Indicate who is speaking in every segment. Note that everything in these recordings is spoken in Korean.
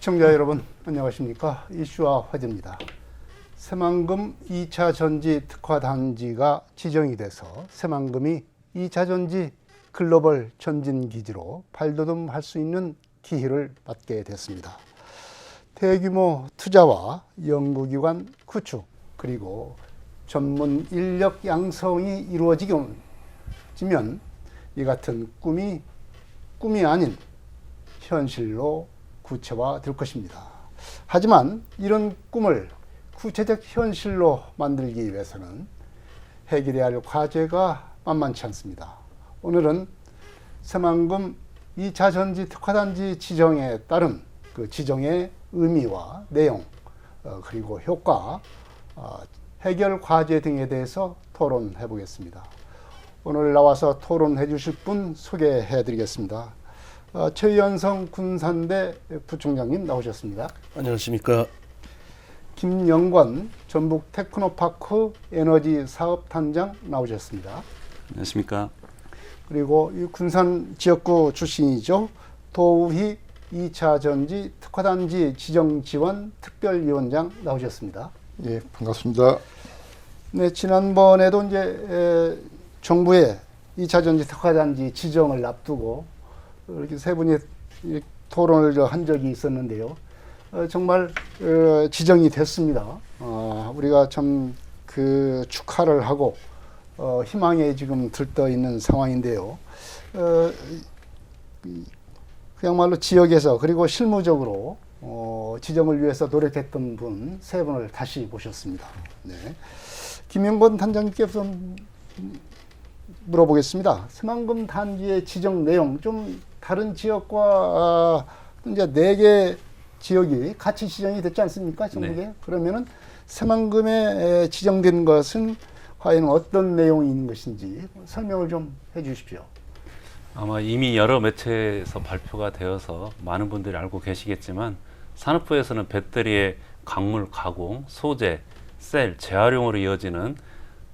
Speaker 1: 시청자 여러분 안녕하십니까. 이슈와 화제입니다. 새만금 2차 전지 특화 단지가 지정이 돼서 새만금이 2차 전지 글로벌 전진 기지로 발돋움할 수 있는 기회를 맞게 됐습니다. 대규모 투자와 연구기관 구축 그리고 전문 인력 양성이 이루어지면 이 같은 꿈이 아닌 현실로 구체화될 것입니다. 하지만 이런 꿈을 구체적 현실로 만들기 위해서는 해결해야 할 과제가 만만치 않습니다. 오늘은 새만금 2차 전지 특화단지 지정에 따른 그 지정의 의미와 내용 그리고 효과, 해결 과제 등에 대해서 토론해 보겠습니다. 오늘 나와서 토론해 주실 분 소개해 드리겠습니다. 최연성 군산대 부총장님 나오셨습니다.
Speaker 2: 안녕하십니까.
Speaker 1: 김영권 전북 테크노파크 에너지 사업단장 나오셨습니다.
Speaker 3: 안녕하십니까.
Speaker 1: 그리고 이 군산 지역구 출신이죠. 도우희 2차 전지 특화단지 지정지원 특별위원장 나오셨습니다.
Speaker 4: 예, 반갑습니다.
Speaker 1: 네, 지난번에도 이제 정부의 2차 전지 특화단지 지정을 앞두고 이렇게 세 분이 토론을 한 적이 있었는데요. 정말 지정이 됐습니다. 우리가 참 그 축하를 하고 희망에 지금 들떠 있는 상황인데요. 그야말로 지역에서 그리고 실무적으로 지정을 위해서 노력했던 분 세 분을 다시 모셨습니다. 네. 김영권 단장님께서 물어보겠습니다. 새만금 단지의 지정 내용 좀 다른 지역과 이제 4개 지역이 같이 지정이 됐지 않습니까? 전국에.
Speaker 3: 네.
Speaker 1: 그러면은 새만금에 지정된 것은 과연 어떤 내용이 있는 것인지 설명을 좀 해 주십시오.
Speaker 3: 아마 이미 여러 매체에서 발표가 되어서 많은 분들이 알고 계시겠지만 산업부에서는 배터리의 광물 가공, 소재, 셀, 재활용으로 이어지는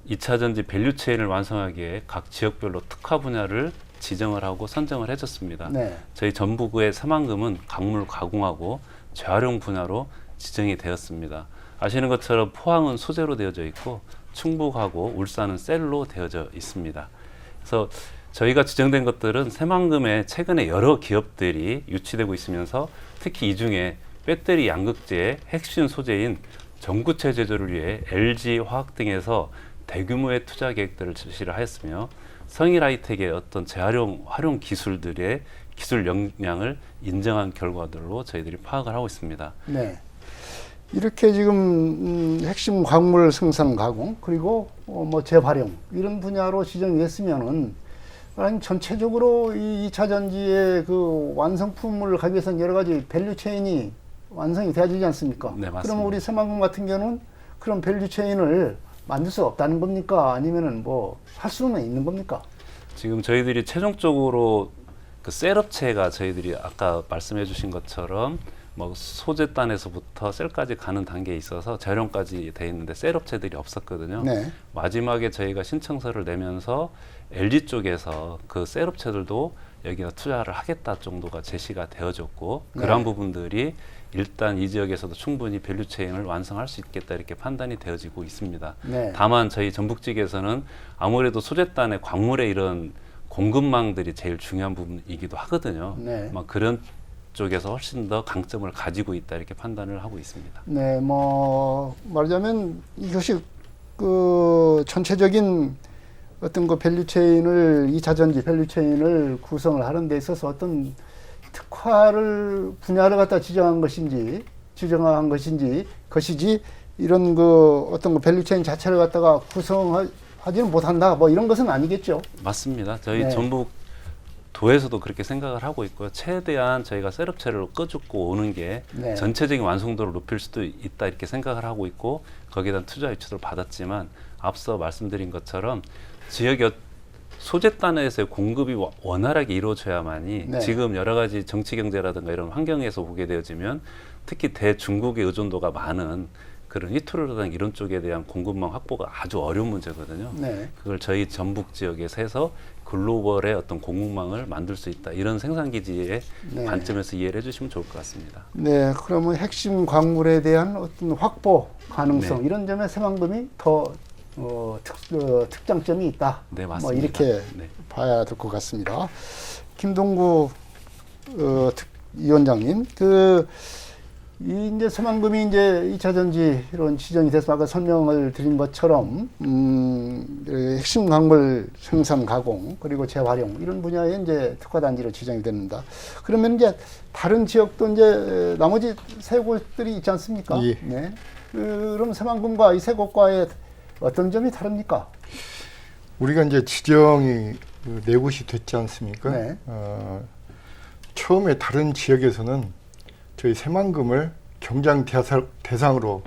Speaker 3: 2차 전지 밸류체인을 완성하기 위해 각 지역별로 특화 분야를 지정을 하고 선정을 해줬습니다.
Speaker 1: 네.
Speaker 3: 저희 전북의 새만금은 광물 가공하고 재활용 분야로 지정이 되었습니다. 아시는 것처럼 포항은 소재로 되어져 있고 충북하고 울산은 셀로 되어져 있습니다. 그래서 저희가 지정된 것들은 새만금에 최근에 여러 기업들이 유치되고 있으면서 특히 이 중에 배터리 양극재의 핵심 소재인 전구체 제조를 위해 LG화학 등에서 대규모의 투자 계획들을 실시를 하였으며 성일하이텍의 어떤 재활용 활용 기술들의 기술 역량을 인정한 결과들로 저희들이 파악을 하고 있습니다.
Speaker 1: 네. 이렇게 지금 핵심 광물 생산 가공 그리고 뭐 재활용 이런 분야로 지정이 됐으면은 아니 전체적으로 이 2차 전지의 그 완성품을 가기 위해서는 여러 가지 밸류 체인이 완성이 돼야 되지 않습니까?
Speaker 3: 네, 맞습니다.
Speaker 1: 그러면 우리 새만금 같은 경우는 그런 밸류 체인을 만들 수 없다는 겁니까? 아니면은 뭐 할 수는 있는 겁니까?
Speaker 3: 지금 저희들이 최종적으로 그 셀업체가 저희들이 아까 말씀해 주신 것처럼 뭐 소재단에서부터 셀까지 가는 단계에 있어서 재활용까지 돼 있는데 셀업체들이 없었거든요.
Speaker 1: 네.
Speaker 3: 마지막에 저희가 신청서를 내면서 LG 쪽에서 그 셀업체들도 여기다 투자를 하겠다 정도가 제시가 되어졌고
Speaker 1: 네.
Speaker 3: 그러한 부분들이 일단 이 지역에서도 충분히 밸류체인을 완성할 수 있겠다 이렇게 판단이 되어지고 있습니다.
Speaker 1: 네.
Speaker 3: 다만 저희 전북직에서는 아무래도 소재단의 광물의 이런 공급망들이 제일 중요한 부분이기도 하거든요.
Speaker 1: 네.
Speaker 3: 막 그런 쪽에서 훨씬 더 강점을 가지고 있다 이렇게 판단을 하고 있습니다.
Speaker 1: 네, 뭐 말하자면 이것이 그 전체적인 어떤 그 밸류체인을 2차 전지 밸류체인을 구성을 하는 데 있어서 어떤 특화를 분야를 갖다 지정한 것인지 것이지 이런 그 어떤 그 밸류체인 자체를 갖다가 구성하지는 못한다 뭐 이런 것은 아니겠죠.
Speaker 3: 맞습니다. 저희
Speaker 1: 네.
Speaker 3: 전북 도에서도 그렇게 생각을 하고 있고요. 최대한 저희가 셋업체를 끄집고 오는 게
Speaker 1: 네.
Speaker 3: 전체적인 완성도를 높일 수도 있다 이렇게 생각을 하고 있고 거기에 대한 투자 유치를 받았지만 앞서 말씀드린 것처럼 지역의 소재단에서의 공급이 원활하게 이루어져야만이
Speaker 1: 네.
Speaker 3: 지금 여러 가지 정치 경제라든가 이런 환경에서 보게 되어지면 특히 대중국의 의존도가 많은 그런 히토르라든가 이런 쪽에 대한 공급망 확보가 아주 어려운 문제거든요.
Speaker 1: 네.
Speaker 3: 그걸 저희 전북 지역에서 해서 글로벌의 어떤 공급망을 만들 수 있다. 이런 생산 기지의
Speaker 1: 네.
Speaker 3: 관점에서 이해를 해주시면 좋을 것 같습니다.
Speaker 1: 네, 그러면 핵심 광물에 대한 어떤 확보 가능성
Speaker 3: 네.
Speaker 1: 이런 점에 새만금이 더 특장점이 있다.
Speaker 3: 네,
Speaker 1: 뭐
Speaker 3: 맞습니다.
Speaker 1: 이렇게
Speaker 3: 네.
Speaker 1: 봐야 될 것 같습니다. 김동구 위원장님, 이제 새만금이 이제 2차 전지 이런 지정이 돼서 아까 설명을 드린 것처럼 핵심 광물 생산 가공 그리고 재활용 이런 분야에 이제 특화 단지로 지정이 됩니다. 그러면 이제 다른 지역도 이제 나머지 세 곳들이 있지 않습니까?
Speaker 2: 예.
Speaker 1: 네. 그럼 새만금과 이 세 곳과의 어떤 점이 다릅니까?
Speaker 2: 우리가 이제 지정이 네 곳이 됐지 않습니까?
Speaker 1: 네.
Speaker 2: 처음에 다른 지역에서는 저희 새만금을 경쟁 대상으로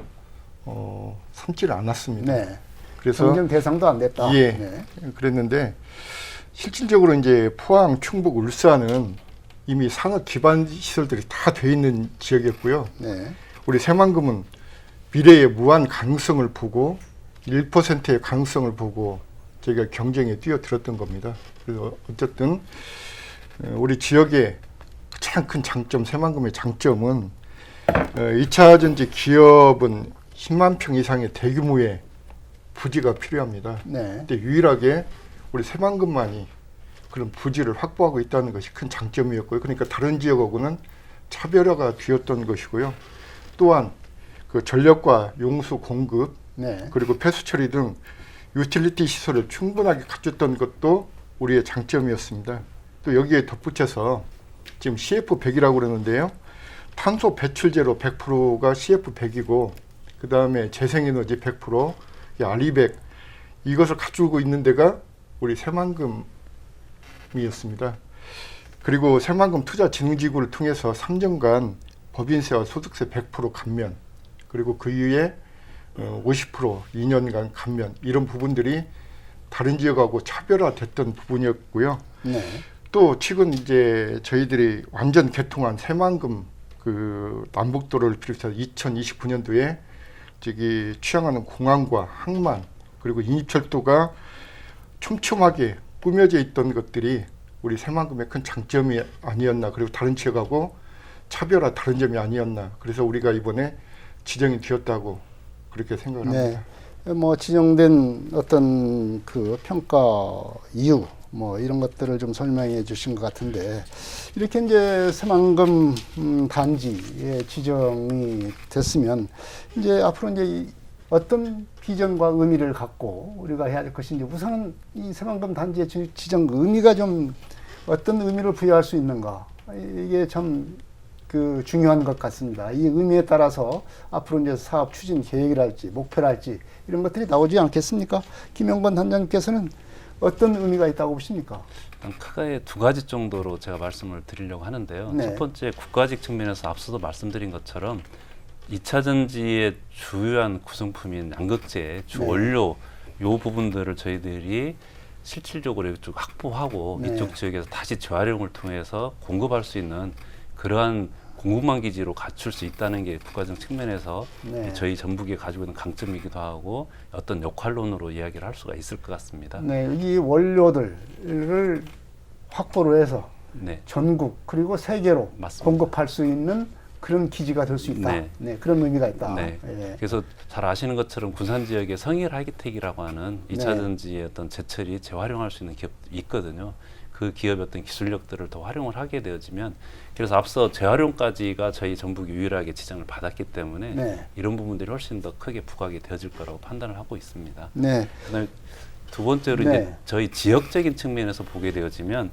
Speaker 2: 삼지를 않았습니다.
Speaker 1: 네.
Speaker 2: 그래서
Speaker 1: 경쟁 대상도 안 됐다.
Speaker 2: 예,
Speaker 1: 네.
Speaker 2: 그랬는데 실질적으로 이제 포항, 충북, 울산은 이미 산업 기반 시설들이 다 돼 있는 지역이었고요.
Speaker 1: 네.
Speaker 2: 우리 새만금은 미래의 무한 가능성을 보고 1%의 가능성을 보고 저희가 경쟁에 뛰어들었던 겁니다. 그래서 어쨌든 우리 지역의 가장 큰 장점, 새만금의 장점은 2차 전지 기업은 10만 평 이상의 대규모의 부지가 필요합니다.
Speaker 1: 네.
Speaker 2: 근데 유일하게 우리 새만금만이 그런 부지를 확보하고 있다는 것이 큰 장점이었고요. 그러니까 다른 지역하고는 차별화가 되었던 것이고요. 또한 그 전력과 용수 공급
Speaker 1: 네.
Speaker 2: 그리고 폐수 처리 등 유틸리티 시설을 충분하게 갖췄던 것도 우리의 장점이었습니다. 또 여기에 덧붙여서 지금 CF100이라고 그러는데요. 탄소 배출제로 100%가 CF100이고 그 다음에 재생에너지 100%, RE100 이것을 갖추고 있는 데가 우리 새만금이었습니다. 그리고 새만금 투자진흥지구를 통해서 3년간 법인세와 소득세 100% 감면 그리고 그 이후에 50% 2년간 감면 이런 부분들이 다른 지역하고 차별화됐던 부분이었고요.
Speaker 1: 네.
Speaker 2: 또 최근 이제 저희들이 완전 개통한 새만금 그 남북도로를 비롯해서 2029년도에 저기 취항하는 공항과 항만 그리고 인입철도가 촘촘하게 꾸며져 있던 것들이 우리 새만금의 큰 장점이 아니었나 그리고 다른 지역하고 차별화 다른 점이 아니었나 그래서 우리가 이번에 지정이 되었다고 그렇게 생각을 합니다.
Speaker 1: 네. 뭐 지정된 어떤 그 평가 이유 뭐 이런 것들을 좀 설명해 주신 것 같은데 이렇게 이제 새만금 단지에 지정이 됐으면 이제 앞으로 이제 어떤 비전과 의미를 갖고 우리가 해야 될 것인지 우선은 이 새만금 단지의 지정 의미가 좀 어떤 의미를 부여할 수 있는가 이게 참 그 중요한 것 같습니다. 이 의미에 따라서 앞으로 이제 사업 추진 계획이랄지 목표랄지 이런 것들이 나오지 않겠습니까? 김영건 단장님께서는 어떤 의미가 있다고 보십니까?
Speaker 3: 일단 크게 두 가지 정도로 제가 말씀을 드리려고 하는데요.
Speaker 1: 네.
Speaker 3: 첫 번째 국가직 측면에서 앞서도 말씀드린 것처럼 2차 전지의 주요한 구성품인 양극재, 주
Speaker 1: 네.
Speaker 3: 원료 요 부분들을 저희들이 실질적으로 이쪽 확보하고
Speaker 1: 네.
Speaker 3: 이쪽 지역에서 다시 재활용을 통해서 공급할 수 있는 그러한 공급망 기지로 갖출 수 있다는 게 국가적 측면에서
Speaker 1: 네.
Speaker 3: 저희 전북이 가지고 있는 강점이기도 하고 어떤 역할론으로 이야기를 할 수가 있을 것 같습니다.
Speaker 1: 네, 이 원료들을 확보를 해서
Speaker 3: 네.
Speaker 1: 전국 그리고 세계로
Speaker 3: 맞습니다.
Speaker 1: 공급할 수 있는 그런 기지가 될 수 있다.
Speaker 3: 네.
Speaker 1: 네, 그런 의미가 있다.
Speaker 3: 네.
Speaker 1: 예.
Speaker 3: 그래서 잘 아시는 것처럼 군산 지역에 성일 하이텍이라고 하는 2차
Speaker 1: 네.
Speaker 3: 전지의 어떤 제철이 재활용할 수 있는 기업이 있거든요. 그 기업의 어떤 기술력들을 더 활용을 하게 되어지면 그래서 앞서 재활용까지가 저희 전북이 유일하게 지정을 받았기 때문에
Speaker 1: 네.
Speaker 3: 이런 부분들이 훨씬 더 크게 부각이 되어질 거라고 판단을 하고 있습니다.
Speaker 1: 네.
Speaker 3: 그다음에 두 번째로
Speaker 1: 네.
Speaker 3: 이제 저희 지역적인 측면에서 보게 되어지면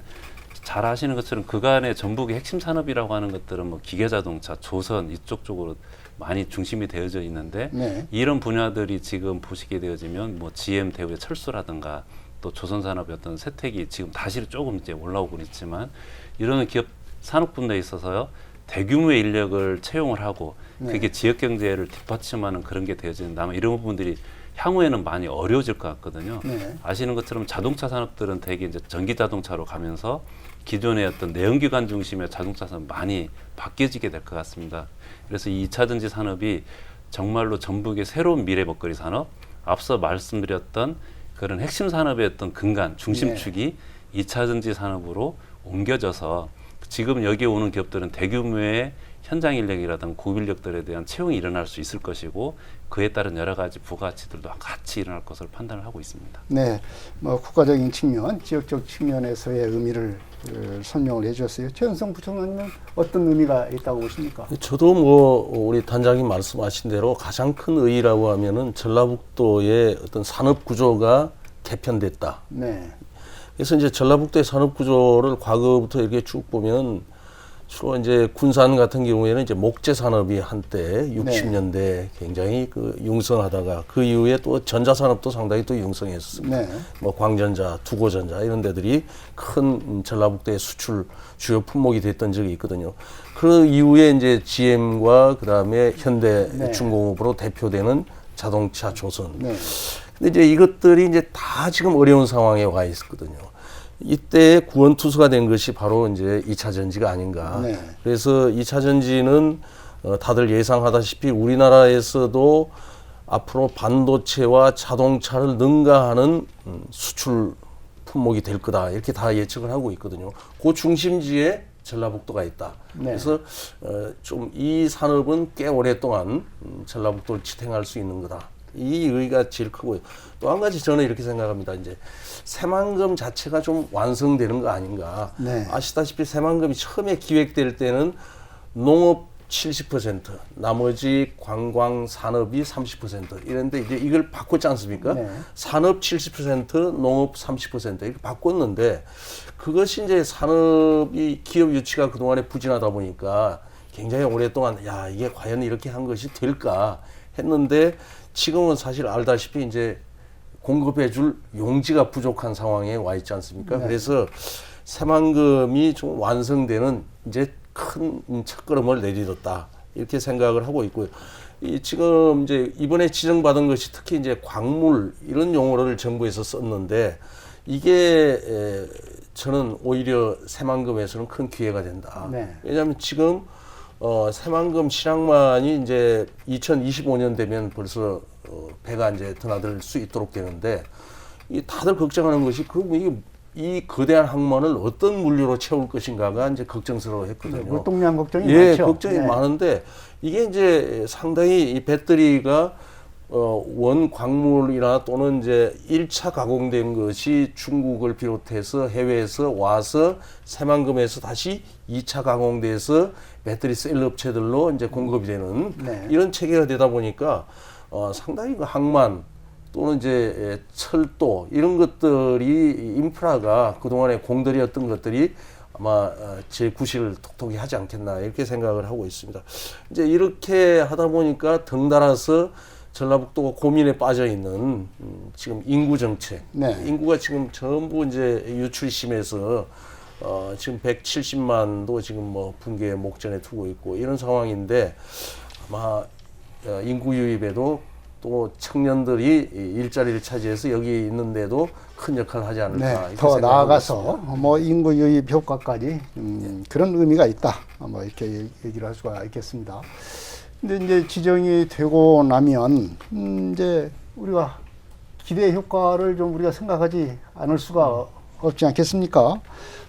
Speaker 3: 잘 아시는 것처럼 그간의 전북의 핵심 산업이라고 하는 것들은 뭐 기계자동차, 조선 이쪽 쪽으로 많이 중심이 되어져 있는데
Speaker 1: 네.
Speaker 3: 이런 분야들이 지금 보시게 되어지면 뭐 GM 대우의 철수라든가 또 조선산업의 어떤 세택이 지금 다시 조금 이제 올라오고 있지만 이런 기업 산업 분야에 있어서요 대규모의 인력을 채용을 하고
Speaker 1: 네.
Speaker 3: 그게 지역 경제를 뒷받침하는 그런 게 되어진다면 이런 부분들이 향후에는 많이 어려워질 것 같거든요.
Speaker 1: 네.
Speaker 3: 아시는 것처럼 자동차 산업들은 대개 이제 전기 자동차로 가면서 기존의 어떤 내연기관 중심의 자동차 산업 많이 바뀌어지게 될 것 같습니다. 그래서 이 2차 전지 산업이 정말로 전북의 새로운 미래 먹거리 산업, 앞서 말씀드렸던 그런 핵심 산업의 어떤 근간 중심축이 2차 전지 산업으로 옮겨져서 지금 여기에 오는 기업들은 대규모의 현장 인력이라든가 고급 인력들에 대한 채용이 일어날 수 있을 것이고 그에 따른 여러 가지 부가가치들도 같이 일어날 것으로 판단을 하고 있습니다.
Speaker 1: 네, 뭐 국가적인 측면, 지역적 측면에서의 의미를 설명을 해주셨어요. 최은성 부총장님은 어떤 의미가 있다고 보십니까?
Speaker 4: 저도 뭐 우리 단장님 말씀하신 대로 가장 큰 의의라고 하면은 전라북도의 어떤 산업 구조가 개편됐다.
Speaker 1: 네,
Speaker 4: 그래서 이제 전라북도의 산업 구조를 과거부터 이렇게 쭉 보면 주로 이제 군산 같은 경우에는 이제 목재 산업이 한때 60년대 굉장히 그 융성하다가 그 이후에 또 전자 산업도 상당히 또 융성했었습니다.
Speaker 1: 네.
Speaker 4: 뭐 광전자, 두고전자 이런 데들이 큰 전라북도의 수출 주요 품목이 됐던 적이 있거든요. 그 이후에 이제 GM과 그다음에 현대
Speaker 1: 네.
Speaker 4: 중공업으로 대표되는 자동차 조선.
Speaker 1: 네.
Speaker 4: 근데 이제 이것들이 이제 다 지금 어려운 상황에 와 있거든요. 이때 구원투수가 된 것이 바로 이제 2차 전지가 아닌가.
Speaker 1: 네.
Speaker 4: 그래서 2차 전지는 다들 예상하다시피 우리나라에서도 앞으로 반도체와 자동차를 능가하는 수출 품목이 될 거다. 이렇게 다 예측을 하고 있거든요. 그 중심지에 전라북도가 있다.
Speaker 1: 네.
Speaker 4: 그래서 좀 이 산업은 꽤 오랫동안 전라북도를 지탱할 수 있는 거다. 이 의의가 제일 크고요. 또 한 가지 저는 이렇게 생각합니다. 이제 새만금 자체가 좀 완성되는 거 아닌가.
Speaker 1: 네.
Speaker 4: 아시다시피 새만금이 처음에 기획될 때는 농업 70%, 나머지 관광 산업이 30% 이랬는데 이제 이걸 바꿨지 않습니까?
Speaker 1: 네.
Speaker 4: 산업 70%, 농업 30% 이렇게 바꿨는데 그것이 이제 산업이 기업 유치가 그동안에 부진하다 보니까 굉장히 오랫동안 야, 이게 과연 이렇게 한 것이 될까 했는데 지금은 사실 알다시피 이제 공급해줄 용지가 부족한 상황에 와 있지 않습니까?
Speaker 1: 네.
Speaker 4: 그래서 새만금이 좀 완성되는 이제 큰 첫걸음을 내딛었다 이렇게 생각을 하고 있고요. 지금 이제 이번에 지정받은 것이 특히 이제 광물 이런 용어를 정부에서 썼는데 이게 저는 오히려 새만금에서는 큰 기회가 된다.
Speaker 1: 네.
Speaker 4: 왜냐하면 지금 새만금 실황만이 이제 2025년 되면 벌써 배가 이제 드나들 수 있도록 되는데 이 다들 걱정하는 것이 이 거대한 항만을 어떤 물류로 채울 것인가가 이제 걱정스러워했거든요.
Speaker 1: 물동량 걱정이
Speaker 4: 예,
Speaker 1: 많죠.
Speaker 4: 걱정이
Speaker 1: 네.
Speaker 4: 많은데 이게 이제 상당히 이 배터리가 원 광물이나 또는 이제 1차 가공된 것이 중국을 비롯해서 해외에서 와서 새만금에서 다시 2차 가공돼서 배터리 셀 업체들로 이제 공급이 되는
Speaker 1: 네.
Speaker 4: 이런 체계가 되다 보니까 상당히 그 항만 또는 이제 철도 이런 것들이 인프라가 그동안에 공들이었던 것들이 아마 재구실을 톡톡히 하지 않겠나 이렇게 생각을 하고 있습니다. 이제 이렇게 하다 보니까 덩달아서 전라북도가 고민에 빠져 있는 지금 인구 정책.
Speaker 1: 네.
Speaker 4: 인구가 지금 전부 이제 유출이 심해서 지금 170만도 지금 뭐 붕괴 목전에 두고 있고 이런 상황인데 아마 인구 유입에도 또 청년들이 일자리를 차지해서 여기 있는데도 큰 역할을 하지 않을까.
Speaker 1: 네,
Speaker 4: 이렇게
Speaker 1: 더
Speaker 4: 생각하고
Speaker 1: 나아가서
Speaker 4: 있습니다.
Speaker 1: 뭐 인구 유입 효과까지 그런 의미가 있다. 뭐 이렇게 얘기를 할 수가 있겠습니다. 근데 이제 지정이 되고 나면 이제 우리가 기대 효과를 좀 우리가 생각하지 않을 수가 없지 않겠습니까?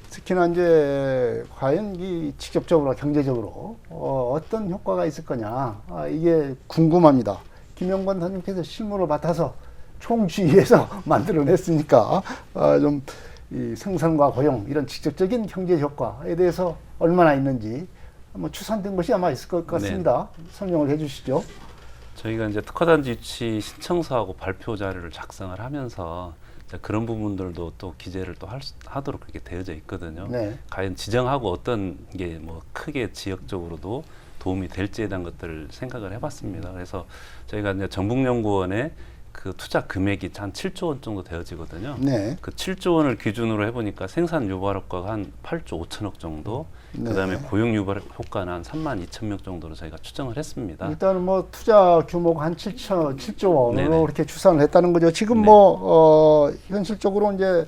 Speaker 1: 특히나 이제 과연 이 직접적으로 경제적으로 어떤 효과가 있을 거냐 이게 궁금합니다. 김영권 단장께서 실무를 맡아서 총주의해서 만들어냈으니까 좀 이 생산과 고용 이런 직접적인 경제 효과에 대해서 얼마나 있는지 뭐 추산된 것이 아마 있을 것 같습니다. 네. 설명을 해주시죠.
Speaker 3: 저희가 이제 특화단지 유치 신청서하고 발표 자료를 작성을 하면서 그런 부분들도 또 기재를 또 하도록 그렇게 되어져 있거든요.
Speaker 1: 네.
Speaker 3: 과연 지정하고 어떤 게 뭐 크게 지역적으로도 도움이 될지에 대한 것들을 생각을 해봤습니다. 그래서 저희가 이제 전북연구원에 그 투자 금액이 한 7조 원 정도 되어지거든요.
Speaker 1: 네.
Speaker 3: 그 7조 원을 기준으로 해보니까 생산 유발 효과가 한 8조 5천억 정도,
Speaker 1: 네.
Speaker 3: 그다음에 고용 유발 효과는 한 3만 2천 명 정도로 저희가 추정을 했습니다.
Speaker 1: 일단 뭐 투자 규모가 한 7조 원으로
Speaker 3: 네네.
Speaker 1: 이렇게 추산을 했다는 거죠. 지금
Speaker 3: 네.
Speaker 1: 뭐 현실적으로 이제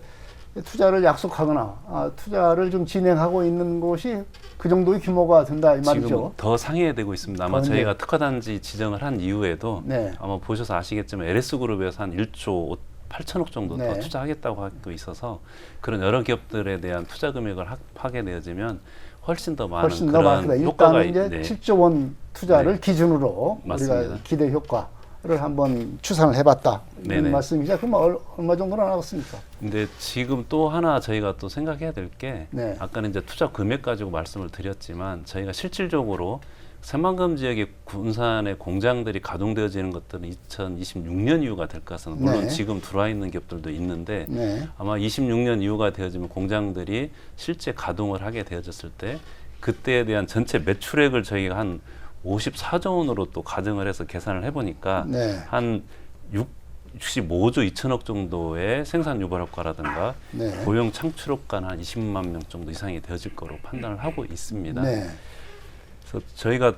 Speaker 1: 투자를 약속하거나 투자를 좀 진행하고 있는 곳이 그 정도의 규모가 된다 이 말이죠.
Speaker 3: 지금 더 상회되고 있습니다. 아마
Speaker 1: 더,
Speaker 3: 저희가 특화단지 지정을 한 이후에도
Speaker 1: 네.
Speaker 3: 아마 보셔서 아시겠지만 LS그룹에서 한 1조 8천억 정도
Speaker 1: 네.
Speaker 3: 더 투자하겠다고 하고 있어서 그런 여러 기업들에 대한 투자 금액을 하게 되어지면 훨씬 더 많은
Speaker 1: 훨씬 더
Speaker 3: 그런
Speaker 1: 많습니다.
Speaker 3: 효과가
Speaker 1: 일단은 이제 7조 원 투자를
Speaker 3: 네.
Speaker 1: 기준으로
Speaker 3: 맞습니다.
Speaker 1: 우리가 기대 효과를 한번 추산을 해봤다
Speaker 3: 네네.
Speaker 1: 이런 말씀이죠. 그럼 얼마 정도나 나왔습니까?
Speaker 3: 근데 지금 또 하나 저희가 또 생각해야 될 게
Speaker 1: 네.
Speaker 3: 아까는 이제 투자 금액 가지고 말씀을 드렸지만 저희가 실질적으로 새만금 지역의 군산의 공장들이 가동되어지는 것들은 2026년 이후가 될 것 같습니다. 물론
Speaker 1: 네.
Speaker 3: 지금 들어와 있는 기업들도 있는데
Speaker 1: 네.
Speaker 3: 아마 26년 이후가 되어지면 공장들이 실제 가동을 하게 되어졌을 때 그때에 대한 전체 매출액을 저희가 한 54조 원으로 또 가정을 해서 계산을 해보니까
Speaker 1: 네.
Speaker 3: 한 65조 2천억 정도의 생산 유발 효과라든가
Speaker 1: 네.
Speaker 3: 고용 창출 효과는 한 20만 명 정도 이상이 되어질 거로 판단을 하고 있습니다.
Speaker 1: 네.
Speaker 3: 그래서 저희가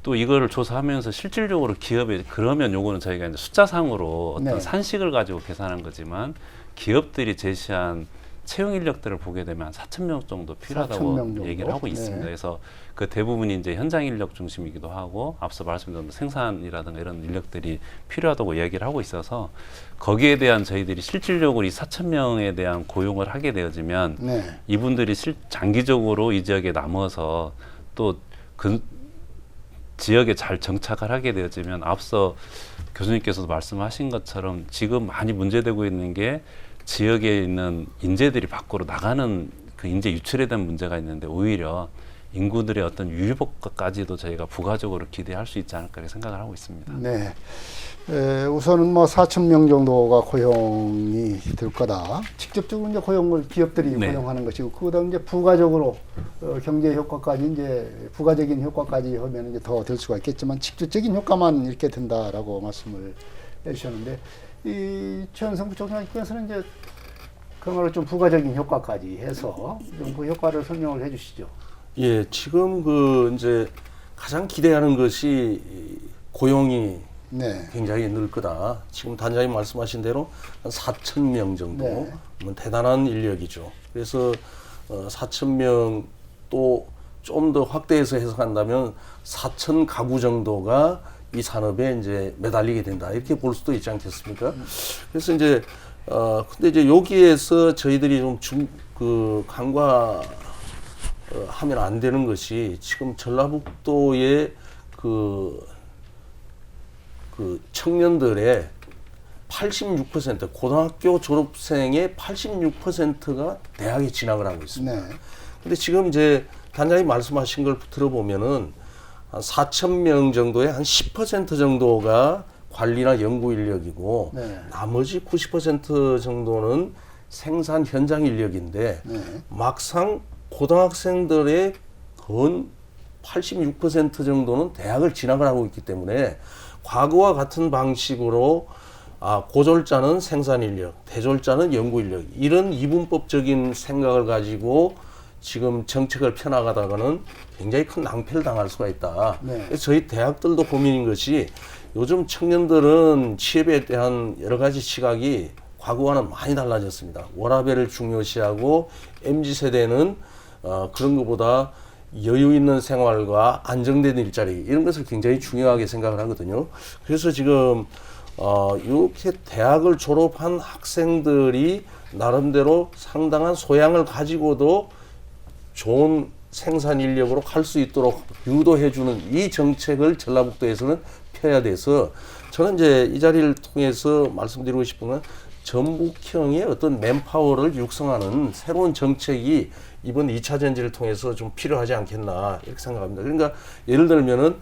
Speaker 3: 또 이거를 조사하면서 실질적으로 기업에 그러면 요거는 저희가 이제 숫자상으로 어떤
Speaker 1: 네.
Speaker 3: 산식을 가지고 계산한 거지만 기업들이 제시한 채용 인력들을 보게 되면 한 4천 명 정도
Speaker 1: 4,000명
Speaker 3: 필요하다고
Speaker 1: 정도?
Speaker 3: 얘기를 하고 있습니다.
Speaker 1: 네.
Speaker 3: 그래서 그 대부분이 이제 현장 인력 중심이기도 하고 앞서 말씀드린 생산이라든가 이런 인력들이 필요하다고 이야기를 하고 있어서 거기에 대한 저희들이 실질적으로 이 4천 명에 대한 고용을 하게 되어지면
Speaker 1: 네.
Speaker 3: 이분들이 장기적으로 이 지역에 남아서 또 그 지역에 잘 정착을 하게 되어지면 앞서 교수님께서도 말씀하신 것처럼 지금 많이 문제되고 있는 게 지역에 있는 인재들이 밖으로 나가는 그 인재 유출에 대한 문제가 있는데 오히려 인구들의 어떤 유입효과까지도 저희가 부가적으로 기대할 수 있지 않을까 생각을 하고 있습니다.
Speaker 1: 네. 우선은 뭐 4천 명 정도가 고용이 될 거다. 직접적으로 이제 고용을 기업들이
Speaker 3: 네.
Speaker 1: 고용하는 것이고, 그다음 이제 부가적으로 경제 효과까지 이제 부가적인 효과까지 하면 이제 더 될 수가 있겠지만 직접적인 효과만 이렇게 된다라고 말씀을 해주셨는데, 이 최현성 부총장님께서는 이제 그야말로 좀 부가적인 효과까지 해서 좀 그 효과를 설명을 해주시죠.
Speaker 4: 예, 지금 그 이제 가장 기대하는 것이 고용이
Speaker 1: 네.
Speaker 4: 굉장히 늘 거다. 지금 단장님 말씀하신 대로 한 4천 명 정도,
Speaker 1: 네.
Speaker 4: 대단한 인력이죠. 그래서 4천 명 또 좀 더 확대해서 해석한다면 4천 가구 정도가 이 산업에 이제 매달리게 된다. 이렇게 볼 수도 있지 않겠습니까? 그래서 이제 근데 이제 여기에서 저희들이 좀 간과 하면 안 되는 것이 지금 전라북도의 그 청년들의 86% 고등학교 졸업생의 86%가 대학에 진학을 하고 있습니다.
Speaker 1: 네.
Speaker 4: 근데 지금 이제 단장님 말씀하신 걸 들어보면은 한 4천 명 정도의 한 10% 정도가 관리나 연구 인력이고
Speaker 1: 네.
Speaker 4: 나머지 90% 정도는 생산 현장 인력인데
Speaker 1: 네.
Speaker 4: 막상 고등학생들의 건 86% 정도는 대학을 진학을 하고 있기 때문에 과거와 같은 방식으로 고졸자는 생산 인력, 대졸자는 연구 인력 이런 이분법적인 생각을 가지고 지금 정책을 펴나가다가는 굉장히 큰 낭패를 당할 수가 있다.
Speaker 1: 네.
Speaker 4: 그래서 저희 대학들도 고민인 것이 요즘 청년들은 취업에 대한 여러 가지 시각이 과거와는 많이 달라졌습니다. 워라밸을 중요시하고 MZ세대는 그런 것보다 여유 있는 생활과 안정된 일자리 이런 것을 굉장히 중요하게 생각을 하거든요. 그래서 지금 이렇게 대학을 졸업한 학생들이 나름대로 상당한 소양을 가지고도 좋은 생산 인력으로 갈 수 있도록 유도해주는 이 정책을 전라북도에서는 펴야 돼서 저는 이제 이 자리를 통해서 말씀드리고 싶은 건 전북형의 어떤 맨파워를 육성하는 새로운 정책이 이번 2차 전지를 통해서 좀 필요하지 않겠나 이렇게 생각합니다. 그러니까 예를 들면은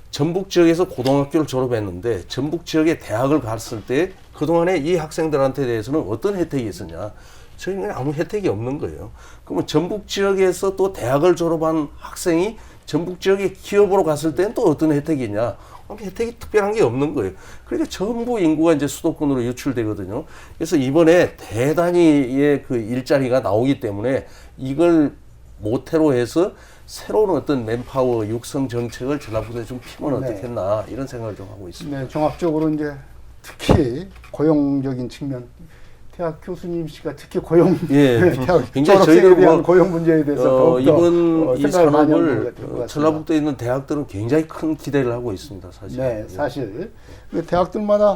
Speaker 4: 전북 지역에서 고등학교를 졸업했는데 전북 지역에 대학을 갔을 때 그동안에 이 학생들한테 대해서는 어떤 혜택이 있었냐? 저희는 아무 혜택이 없는 거예요. 그러면 전북 지역에서 또 대학을 졸업한 학생이 전북 지역의 기업으로 갔을 때는 또 어떤 혜택이 있냐? 혜택이 특별한 게 없는 거예요. 그러니까 전부 인구가 이제 수도권으로 유출되거든요. 그래서 이번에 대단히의 그 일자리가 나오기 때문에 이걸 모태로 해서 새로운 어떤 맨파워 육성 정책을 전라북도에 좀 피면
Speaker 1: 네.
Speaker 4: 어떻겠나 이런 생각을 좀 하고 있습니다.
Speaker 1: 네, 종합적으로 이제 특히 고용적인 측면, 대학 교수님 씨가 특히 고용,
Speaker 4: 예,
Speaker 1: 대학
Speaker 4: 굉장히
Speaker 1: 졸업생에
Speaker 4: 저희들
Speaker 1: 대한
Speaker 4: 뭐,
Speaker 1: 고용 문제에 대해서 더욱더
Speaker 4: 이번 이
Speaker 1: 생각을 많이 하는 것
Speaker 4: 산업을
Speaker 1: 같은 것 같습니다.
Speaker 4: 전라북도에 있는 대학들은 굉장히 큰 기대를 하고 있습니다. 사실.
Speaker 1: 네, 사실 그 대학들마다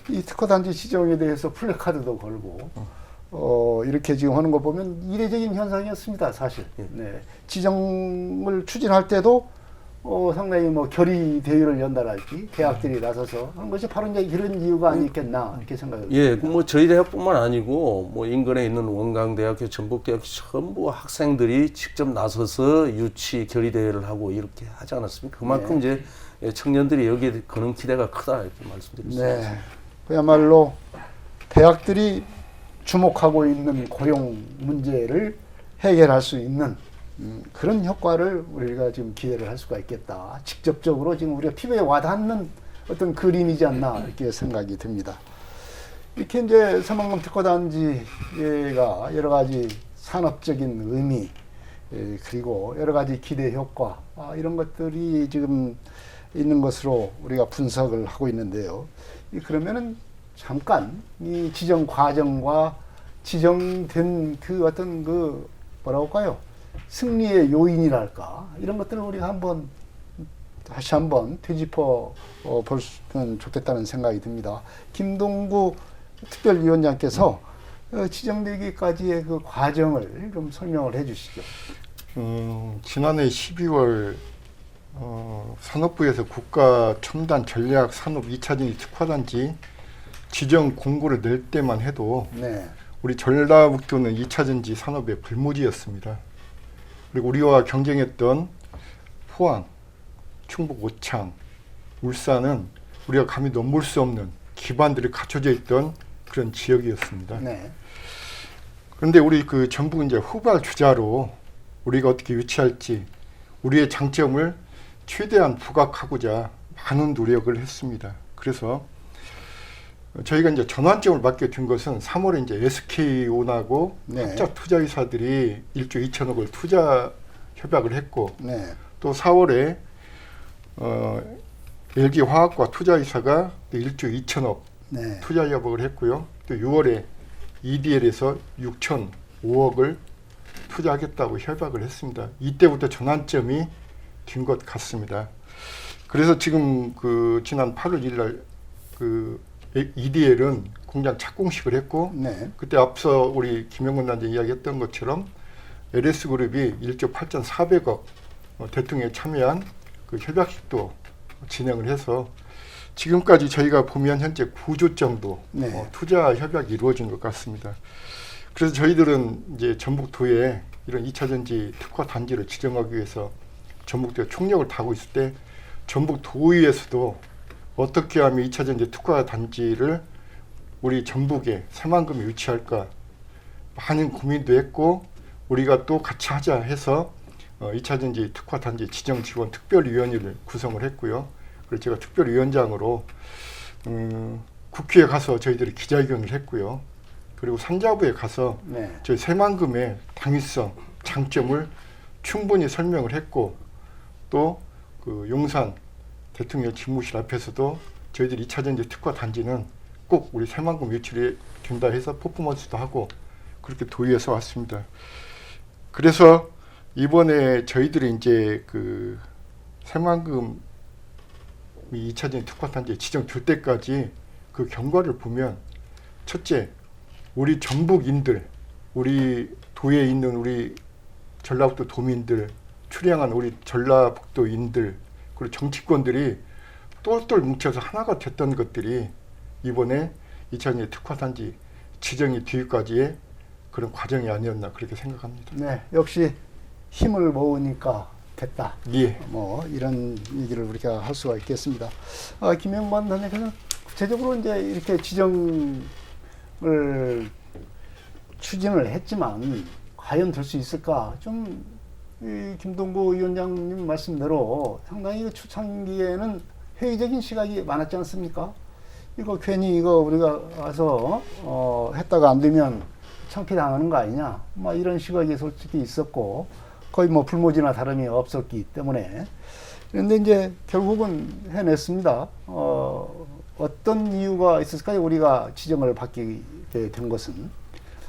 Speaker 1: 이 특허단지 지정에 대해서 플래카드도 걸고 이렇게 지금 하는 거 보면 이례적인 현상이었습니다, 사실. 네, 지정을 추진할 때도 상당히 뭐 결의 대회를 연달할지 대학들이 나서서 하는 것이 바로 이제 이런 이유가 아니겠나 이렇게 생각합니다.
Speaker 4: 예, 그 뭐 저희 대학뿐만 아니고 뭐 인근에 있는 원광대학교, 전북대학교 전부 학생들이 직접 나서서 유치 결의 대회를 하고 이렇게 하지 않았습니까? 그만큼 이제 청년들이 여기에 거는 기대가 크다 이렇게 말씀드렸습니다.
Speaker 1: 네, 그야말로 대학들이 주목하고 있는 고용 문제를 해결할 수 있는 그런 효과를 우리가 지금 기대를 할 수가 있겠다. 직접적으로 지금 우리가 피부에 와닿는 어떤 그림이지 않나 이렇게 생각이 듭니다. 이렇게 이제 새만금 특허단지가 여러 가지 산업적인 의미 그리고 여러 가지 기대 효과 이런 것들이 지금 있는 것으로 우리가 분석을 하고 있는데요. 그러면은 잠깐 이 지정 과정과 지정된 그 어떤 그 뭐라고 할까요? 승리의 요인이랄까 이런 것들을 우리가 한번 다시 한번 되짚어 보면 좋겠다는 생각이 듭니다. 김동구 특별위원장께서 지정되기까지의 그 과정을 좀 설명을 해주시죠.
Speaker 2: 지난해 12월 산업부에서 국가 첨단 전략 산업 2차전지 특화단지 지정 공고를 낼 때만 해도
Speaker 1: 네.
Speaker 2: 우리 전라북도는 2차전지 산업의 불모지였습니다. 그리고 우리와 경쟁했던 포항, 충북 오창, 울산은 우리가 감히 넘볼 수 없는 기반들이 갖춰져 있던 그런 지역이었습니다.
Speaker 1: 네.
Speaker 2: 그런데 우리 그 전북은 이제 후발 주자로 우리가 어떻게 유치할지 우리의 장점을 최대한 부각하고자 많은 노력을 했습니다. 그래서 저희가 이제 전환점을 맞게 된 것은 3월에 이제 SK온하고
Speaker 1: 네.
Speaker 2: 합작 투자이사들이 1조 2천억을 투자 협약을 했고
Speaker 1: 네.
Speaker 2: 또 4월에 LG화학과 투자이사가 1조 2천억
Speaker 1: 네.
Speaker 2: 투자 협약을 했고요. 또 6월에 EDL에서 6,005억을 투자하겠다고 협약을 했습니다. 이때부터 전환점이 된 것 같습니다. 그래서 지금 그 지난 8월 1일 날그 EDL은 공장 착공식을 했고
Speaker 1: 네.
Speaker 2: 그때 앞서 우리 김영근 단장 이야기했던 것처럼 LS그룹이 1조 8,400억 대통령에 참여한 그 협약식도 진행을 해서 지금까지 저희가 보면 현재 9조 정도
Speaker 1: 네.
Speaker 2: 투자 협약이 이루어진 것 같습니다. 그래서 저희들은 이제 전북도에 이런 2차전지 특화 단지를 지정하기 위해서 전북도에 총력을 다하고 있을 때 전북도의회에서도 어떻게 하면 2차전지 특화 단지를 우리 전북에 새만금에 유치할까 많은 고민도 했고 우리가 또 같이 하자 해서 2차전지 특화 단지 지정 지원 특별위원회를 구성을 했고요. 그래서 제가 특별위원장으로 국회에 가서 저희들이 기자회견을 했고요. 그리고 산자부에 가서
Speaker 1: 네.
Speaker 2: 저희 새만금의 당위성, 장점을 충분히 설명을 했고 또 그 용산 대통령 집무실 앞에서도 저희들 2차전지 특화 단지는 꼭 우리 새만금 유치를 된다 해서 퍼포먼스도 하고 그렇게 도의해서 왔습니다. 그래서 이번에 저희들이 이제 그 새만금 2차전지 특화 단지에 지정될 때까지 그 경과를 보면 첫째, 우리 전북인들, 우리 도에 있는 우리 전라북도 도민들, 출향한 우리 전라북도인들, 그리고 정치권들이 똘똘 뭉쳐서 하나가 됐던 것들이 이번에 2차전지 특화단지 지정이 뒤까지의 그런 과정이 아니었나 그렇게 생각합니다.
Speaker 1: 네. 역시 힘을 모으니까 됐다.
Speaker 2: 예.
Speaker 1: 뭐 이런 얘기를 우리가 할 수가 있겠습니다. 김영관 단장께서는 구체적으로 이제 이렇게 지정을 추진을 했지만 과연 될 수 있을까? 좀 이 김동구 위원장님 말씀대로 상당히 초창기에는 회의적인 시각이 많았지 않습니까? 이거 괜히 이거 우리가 와서 했다가 안 되면 창피당하는 거 아니냐? 뭐 이런 시각이 솔직히 있었고 거의 뭐 불모지나 다름이 없었기 때문에 그런데 이제 결국은 해냈습니다. 어떤 이유가 있었을까요? 우리가 지정을 받게 이렇게 된 것은?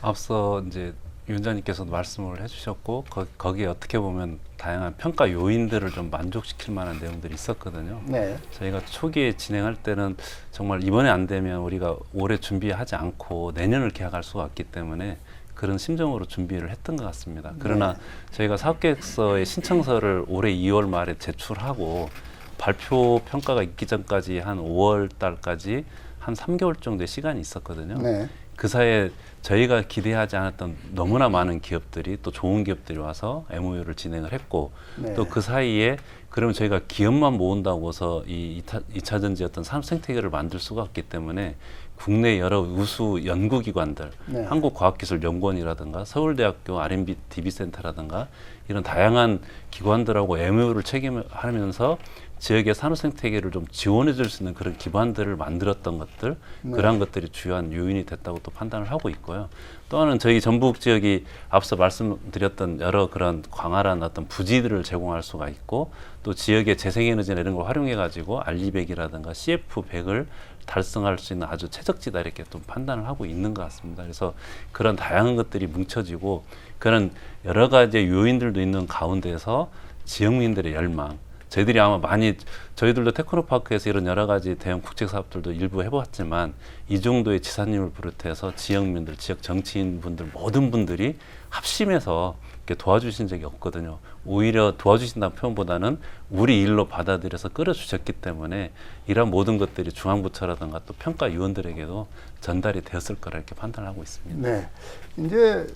Speaker 3: 앞서 이제 위원장님께서도 말씀을 해주셨고 거기에 어떻게 보면 다양한 평가 요인들을 좀 만족시킬 만한 내용들이 있었거든요.
Speaker 1: 네.
Speaker 3: 저희가 초기에 진행할 때는 정말 이번에 안 되면 우리가 올해 준비하지 않고 내년을 계약할 수가 없기 때문에 그런 심정으로 준비를 했던 것 같습니다. 그러나 저희가 사업계획서의 신청서를 올해 2월 말에 제출하고 발표 평가가 있기 전까지 한 5월 달까지 한 3개월 정도의 시간이 있었거든요.
Speaker 1: 네.
Speaker 3: 그 사이에 저희가 기대하지 않았던 너무나 많은 기업들이 또 좋은 기업들이 와서 MOU를 진행을 했고
Speaker 1: 네.
Speaker 3: 또 그 사이에 그러면 저희가 기업만 모은다고 해서 이 2차 전지 어떤 산업 생태계를 만들 수가 없기 때문에 국내 여러 우수 연구기관들,
Speaker 1: 네.
Speaker 3: 한국과학기술연구원이라든가 서울대학교 R&D DB센터라든가 이런 다양한 기관들하고 MOU를 책임하면서 지역의 산업 생태계를 좀 지원해 줄 수 있는 그런 기반들을 만들었던 것들, 그러한 것들이 주요한 요인이 됐다고 또 판단을 하고 있고요. 또 하나는 저희 전북 지역이 앞서 말씀드렸던 여러 그런 광활한 어떤 부지들을 제공할 수가 있고 또 지역의 재생에너지나 이런 걸 활용해 가지고 RE100이라든가 CF100을 달성할 수 있는 아주 최적지다 이렇게 또 판단을 하고 있는 것 같습니다. 그래서 그런 다양한 것들이 뭉쳐지고 그런 여러 가지 요인들도 있는 가운데서 지역민들의 열망, 저희들이 아마 많이 저희들도 테크노파크에서 이런 여러 가지 대형 국책 사업들도 일부 해보았지만 이 정도의 지사님을 비롯해서 지역민들, 지역 정치인분들 모든 분들이 합심해서 이렇게 도와주신 적이 없거든요. 오히려 도와주신다는 표현보다는 우리 일로 받아들여서 끌어주셨기 때문에 이런 모든 것들이 중앙부처라든가 또 평가위원들에게도 전달이 되었을 거라 이렇게 판단을 하고 있습니다.
Speaker 1: 네. 이제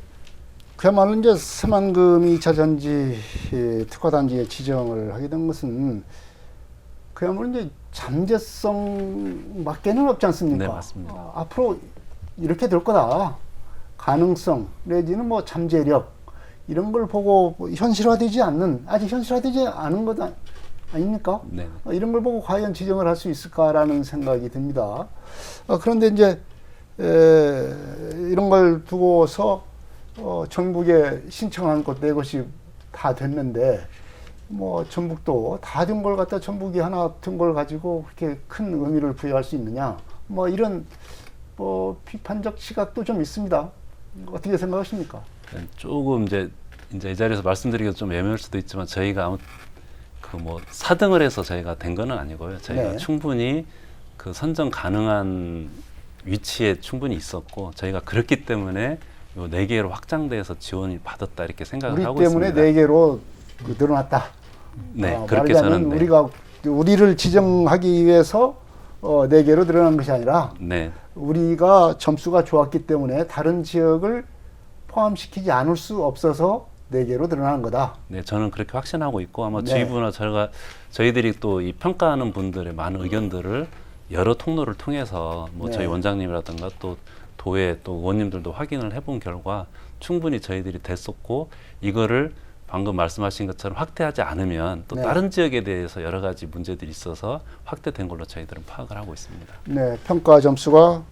Speaker 1: 그야말로 이제 새만금 2차 전지 특화단지의 지정을 하게 된 것은 그야말로 이제 잠재성 밖에는 없지 않습니까?
Speaker 3: 네, 맞습니다.
Speaker 1: 앞으로 이렇게 될 거다. 가능성 내지는 뭐 잠재력 이런 걸 보고 현실화되지 않는 아직 현실화되지 않은 것 아닙니까?
Speaker 3: 네.
Speaker 1: 이런 걸 보고 과연 지정을 할 수 있을까라는 생각이 듭니다. 그런데 이제 이런 걸 두고서 전북에 신청한 것 네 것이 다 됐는데 뭐 전북도 다 된 걸 갖다 전북이 하나 된 걸 가지고 그렇게 큰 의미를 부여할 수 있느냐 뭐 이런 뭐 비판적 시각도 좀 있습니다. 어떻게 생각하십니까?
Speaker 3: 조금 이제 이 자리에서 말씀드리기가 좀 애매할 수도 있지만 저희가 아무 그 뭐 4등을 해서 저희가 된 거는 아니고요. 저희가
Speaker 1: 네.
Speaker 3: 충분히 그 선정 가능한 위치에 충분히 있었고 저희가 그렇기 때문에 요 4개로 확장돼서 지원을 받았다 이렇게 생각을
Speaker 1: 우리
Speaker 3: 하고
Speaker 1: 때문에
Speaker 3: 있습니다.
Speaker 1: 4개로 늘어났다.
Speaker 3: 네, 그렇게
Speaker 1: 말하자면
Speaker 3: 저는
Speaker 1: 우리를 지정하기 위해서 4개로 늘어난 것이 아니라
Speaker 3: 네.
Speaker 1: 우리가 점수가 좋았기 때문에 다른 지역을 포함시키지 않을 수 없어서 4개로 늘어난 거다.
Speaker 3: 네, 저는 그렇게 확신하고 있고 아마
Speaker 1: 네.
Speaker 3: 주의부나 저희들이 또 이 평가하는 분들의 많은 의견들을 여러 통로를 통해서 뭐
Speaker 1: 네.
Speaker 3: 저희 원장님이라든가 또 도의 또 의원님들도 확인을 해본 결과 충분히 저희들이 됐었고 이거를 방금 말씀하신 것처럼 확대하지 않으면 또
Speaker 1: 네.
Speaker 3: 다른 지역에 대해서 여러 가지 문제들이 있어서 확대된 걸로 저희들은 파악을 하고 있습니다.
Speaker 1: 네, 평가 점수가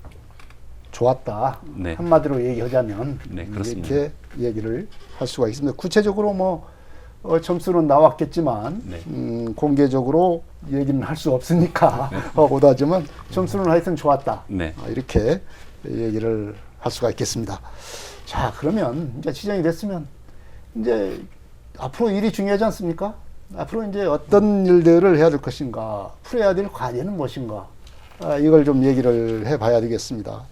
Speaker 1: 좋았다.
Speaker 3: 네.
Speaker 1: 한마디로 얘기하자면
Speaker 3: 네, 그렇습니다.
Speaker 1: 이렇게 얘기를 할 수가 있습니다. 구체적으로 뭐 점수는 나왔겠지만
Speaker 3: 네.
Speaker 1: 공개적으로 얘기는 할 수 없으니까 못하지만 점수는 하여튼 좋았다.
Speaker 3: 네.
Speaker 1: 이렇게 얘기를 할 수가 있겠습니다. 자, 그러면 이제 지정이 됐으면 이제 앞으로 일이 중요하지 않습니까? 앞으로 이제 어떤 일들을 해야 될 것인가, 풀어야 될 과제는 무엇인가, 이걸 좀 얘기를 해봐야 되겠습니다.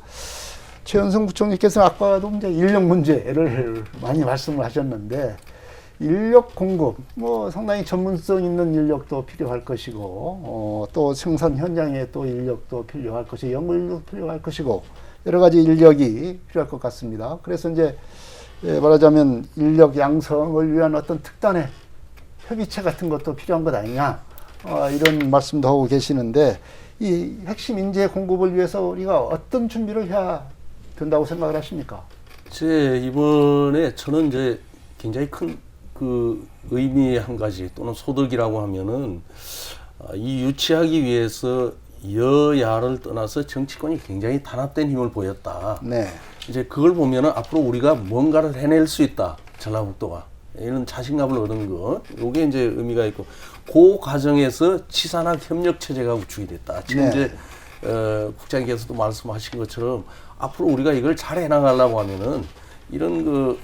Speaker 1: 최현성 부총리께서는 아까도 이제 인력 문제를 많이 말씀을 하셨는데 인력 공급, 뭐 상당히 전문성 있는 인력도 필요할 것이고, 또 생산 현장에 또 인력도 필요할 것이고, 연구 인력도 필요할 것이고, 여러 가지 인력이 필요할 것 같습니다. 그래서 이제 말하자면 인력 양성을 위한 어떤 특단의 협의체 같은 것도 필요한 것 아니냐, 이런 말씀도 하고 계시는데 이 핵심 인재 공급을 위해서 우리가 어떤 준비를 해야 된다고 생각을 하십니까?
Speaker 4: 이번에 저는 이제 굉장히 큰 그 의미의 한 가지 또는 소득이라고 하면은 이 유치하기 위해서 여야를 떠나서 정치권이 굉장히 단합된 힘을 보였다.
Speaker 1: 네.
Speaker 4: 이제 그걸 보면은 앞으로 우리가 뭔가를 해낼 수 있다. 전라북도가. 이런 자신감을 얻은 것. 요게 이제 의미가 있고, 그 과정에서 치산학 협력 체제가 구축이 됐다. 지금
Speaker 1: 네.
Speaker 4: 이제 국장님께서도 말씀하신 것처럼 앞으로 우리가 이걸 잘 해나가려고 하면은 이런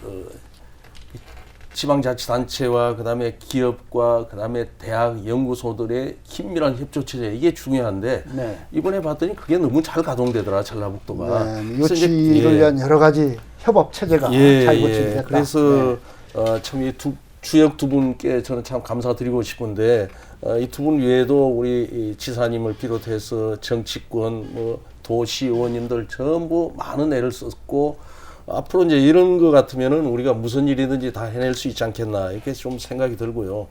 Speaker 4: 지방자치단체와 그다음에 기업과 그다음에 대학 연구소들의 긴밀한 협조 체제 이게 중요한데
Speaker 1: 네.
Speaker 4: 이번에 봤더니 그게 너무 잘 가동되더라 전라북도가.
Speaker 1: 네,
Speaker 4: 그래서 이제
Speaker 1: 유치를 위한 여러 가지 협업 체제가 잘 구축됐다.
Speaker 4: 그래서
Speaker 1: 네.
Speaker 4: 참 이 주역 두 분께 저는 참 감사드리고 싶은데 이 두 분 외에도 우리 이 지사님을 비롯해서 정치권, 뭐 도시의원님들 전부 많은 애를 썼고 앞으로 이제 이런 거 같으면은 우리가 무슨 일이든지 다 해낼 수 있지 않겠나 이렇게 좀 생각이 들고요.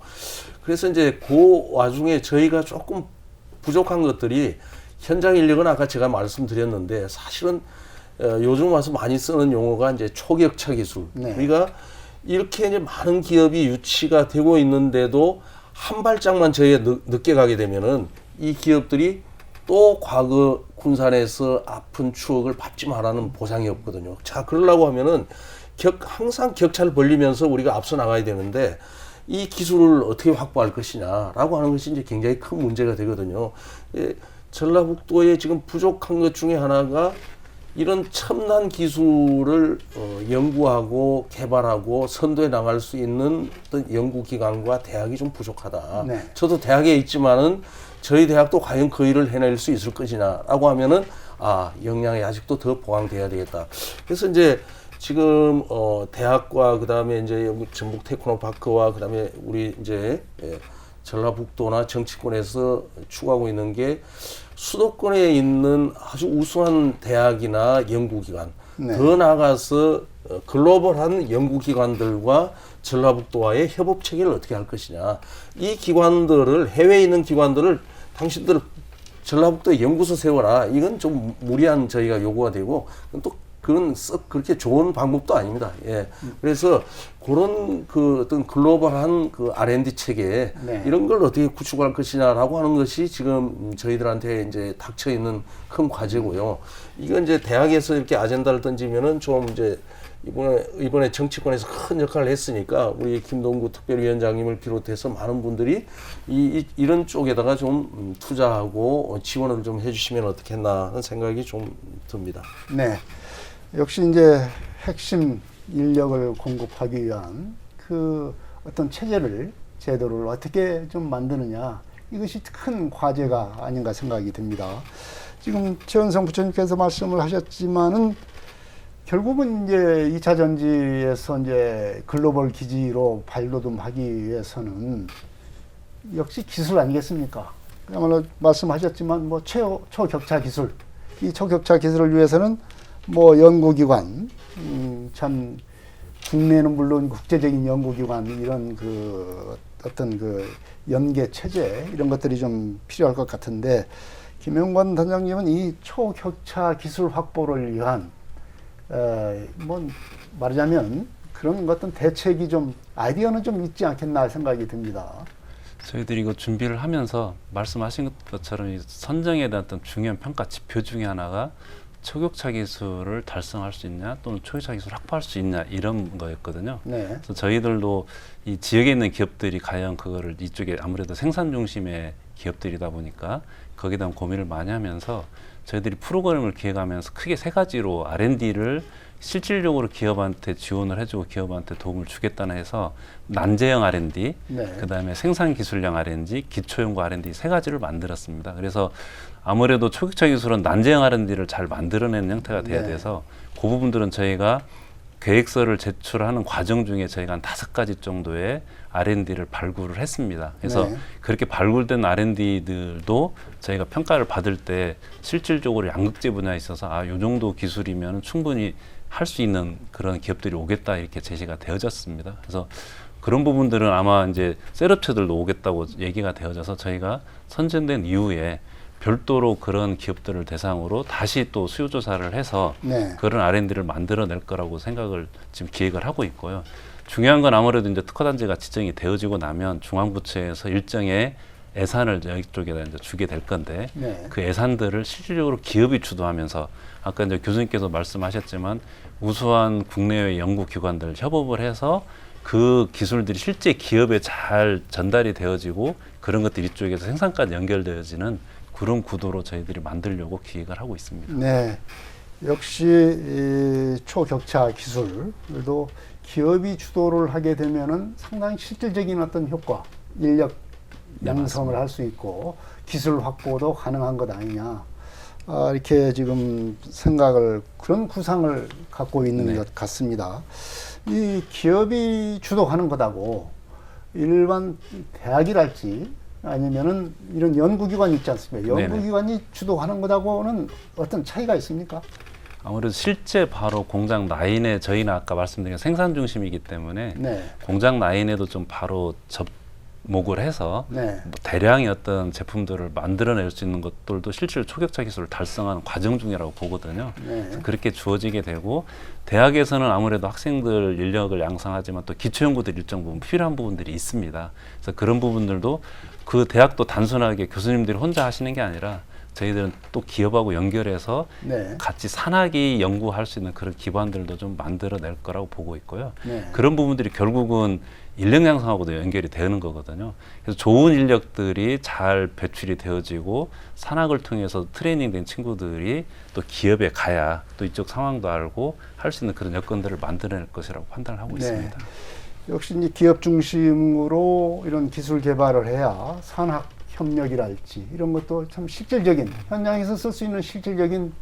Speaker 4: 그래서 이제 그 와중에 저희가 조금 부족한 것들이 현장 인력은 아까 제가 말씀드렸는데 사실은 요즘 와서 많이 쓰는 용어가 이제 초격차 기술.
Speaker 1: 네.
Speaker 4: 우리가 이렇게 이제 많은 기업이 유치가 되고 있는데도 한 발짝만 저희가 늦게 가게 되면은 이 기업들이 또 과거 군산에서 아픈 추억을 밟지 말라는 보장이 없거든요. 자, 그러려고 하면은 항상 격차를 벌리면서 우리가 앞서 나가야 되는데 이 기술을 어떻게 확보할 것이냐라고 하는 것이 이제 굉장히 큰 문제가 되거든요. 전라북도에 지금 부족한 것 중에 하나가 이런 첨단 기술을 연구하고 개발하고 선도해 나갈 수 있는 어떤 연구기관과 대학이 좀 부족하다.
Speaker 1: 네.
Speaker 4: 저도 대학에 있지만은 저희 대학도 과연 그 일을 해낼 수 있을 것이냐라고 하면은 역량이 아직도 더 보강돼야 되겠다. 그래서 이제 지금 대학과 그다음에 이제 전북 테크노파크와 그다음에 우리 이제 전라북도나 정치권에서 추구하고 있는 게 수도권에 있는 아주 우수한 대학이나 연구기관,
Speaker 1: 네.
Speaker 4: 더 나아가서 글로벌한 연구기관들과 전라북도와의 협업 체계를 어떻게 할 것이냐. 이 기관들을, 해외에 있는 기관들을 당신들 전라북도에 연구소 세워라. 이건 좀 무리한 저희가 요구가 되고, 또 그건 썩 그렇게 좋은 방법도 아닙니다. 예. 그래서 그런 어떤 글로벌한 R&D 체계
Speaker 1: 네.
Speaker 4: 이런 걸 어떻게 구축할 것이냐라고 하는 것이 지금 저희들한테 이제 닥쳐 있는 큰 과제고요. 이건 이제 대학에서 이렇게 아젠다를 던지면은 좀 이제 이번에 정치권에서 큰 역할을 했으니까 우리 김동구 특별위원장님을 비롯해서 많은 분들이 이런 쪽에다가 좀 투자하고 지원을 좀 해주시면 어떻겠나 하는 생각이 좀 듭니다.
Speaker 1: 네. 역시 이제 핵심 인력을 공급하기 위한 그 어떤 체제를, 제도를 어떻게 좀 만드느냐, 이것이 큰 과제가 아닌가 생각이 듭니다. 지금 최은성 부처님께서 말씀을 하셨지만은 결국은 이제 2차 전지에서 이제 글로벌 기지로 발돋움하기 위해서는 역시 기술 아니겠습니까? 그야말로 말씀하셨지만 뭐 초격차 기술, 이 초격차 기술을 위해서는 뭐 연구기관, 참 국내는 물론 국제적인 연구기관 이런 어떤 연계 체제 이런 것들이 좀 필요할 것 같은데, 김영관 단장님은 이 초격차 기술 확보를 위한 뭐 말하자면 그런 어떤 대책이 좀 아이디어는 좀 있지 않겠나 생각이 듭니다.
Speaker 3: 저희들이 이거 준비를 하면서 말씀하신 것처럼 이 선정에 대한 어떤 중요한 평가 지표 중에 하나가 초격차 기술을 달성할 수 있냐 또는 초격차 기술을 확보할 수 있냐 이런 거였거든요.
Speaker 1: 네.
Speaker 3: 그래서 저희들도 이 지역에 있는 기업들이 과연 그거를 이쪽에 아무래도 생산 중심의 기업들이다 보니까 거기에 대한 고민을 많이 하면서 저희들이 프로그램을 기획하면서 크게 세 가지로 R&D를 실질적으로 기업한테 지원을 해주고 기업한테 도움을 주겠다는 해서 난제형 R&D,
Speaker 1: 네.
Speaker 3: 그다음에 생산기술형 R&D, 기초연구 R&D 세 가지를 만들었습니다. 그래서 아무래도 초격차 기술은 난제형 R&D를 잘 만들어내는 형태가 돼야
Speaker 1: 네.
Speaker 3: 돼서 그 부분들은 저희가 계획서를 제출하는 과정 중에 저희가 한 5가지 정도의 R&D를 발굴을 했습니다. 그래서
Speaker 1: 네.
Speaker 3: 그렇게 발굴된 R&D들도 저희가 평가를 받을 때 실질적으로 양극재 분야에 있어서 이 정도 기술이면 충분히 할 수 있는 그런 기업들이 오겠다 이렇게 제시가 되어졌습니다. 그래서 그런 부분들은 아마 이제 셋업체들도 오겠다고 얘기가 되어져서 저희가 선정된 이후에 별도로 그런 기업들을 대상으로 다시 또 수요 조사를 해서
Speaker 1: 네.
Speaker 3: 그런 R&D를 만들어낼 거라고 생각을 지금 기획을 하고 있고요. 중요한 건 아무래도 이제 특허단지가 지정이 되어지고 나면 중앙부처에서 일정의 예산을 여기 쪽에다 이제 주게 될 건데
Speaker 1: 네.
Speaker 3: 그 예산들을 실질적으로 기업이 주도하면서 아까 이제 교수님께서 말씀하셨지만 우수한 국내외 연구기관들 협업을 해서 그 기술들이 실제 기업에 잘 전달이 되어지고 그런 것들이 이쪽에서 생산까지 연결되어지는 그런 구도로 저희들이 만들려고 기획을 하고 있습니다.
Speaker 1: 네. 역시 이 초격차 기술도 기업이 주도를 하게 되면은 상당히 실질적인 어떤 효과, 인력 양성을 할 수 있고 기술 확보도 가능한 것 아니냐. 이렇게 지금 그런 구상을 갖고 있는
Speaker 3: 네.
Speaker 1: 것 같습니다. 이 기업이 주도하는 것하고 일반 대학이랄지 아니면은 이런 연구기관이 있지 않습니까?
Speaker 3: 네네.
Speaker 1: 연구기관이 주도하는 것하고는 어떤 차이가 있습니까?
Speaker 3: 아무래도 실제 바로 공장 라인에 저희는 아까 말씀드린 생산 중심이기 때문에
Speaker 1: 네.
Speaker 3: 공장 라인에도 좀 바로 접목을 해서
Speaker 1: 네.
Speaker 3: 뭐 대량의 어떤 제품들을 만들어낼 수 있는 것들도 실제로 초격차 기술을 달성하는 과정 중이라고 보거든요.
Speaker 1: 네.
Speaker 3: 그래서 그렇게 주어지게 되고 대학에서는 아무래도 학생들 인력을 양성하지만 또 기초 연구들 일정 부분 필요한 부분들이 있습니다. 그래서 그런 부분들도 그 대학도 단순하게 교수님들이 혼자 하시는 게 아니라 저희들은 또 기업하고 연결해서
Speaker 1: 네.
Speaker 3: 같이 산학이 연구할 수 있는 그런 기반들도 좀 만들어낼 거라고 보고 있고요.
Speaker 1: 네.
Speaker 3: 그런 부분들이 결국은 인력 양성하고도 연결이 되는 거거든요. 그래서 좋은 인력들이 잘 배출이 되어지고 산학을 통해서 트레이닝된 친구들이 또 기업에 가야 또 이쪽 상황도 알고 할 수 있는 그런 여건들을 만들어낼 것이라고 판단을 하고
Speaker 1: 네.
Speaker 3: 있습니다.
Speaker 1: 역시 이제 기업 중심으로 이런 기술 개발을 해야 산학 협력이랄지 이런 것도 참 실질적인 현장에서 쓸 수 있는 실질적인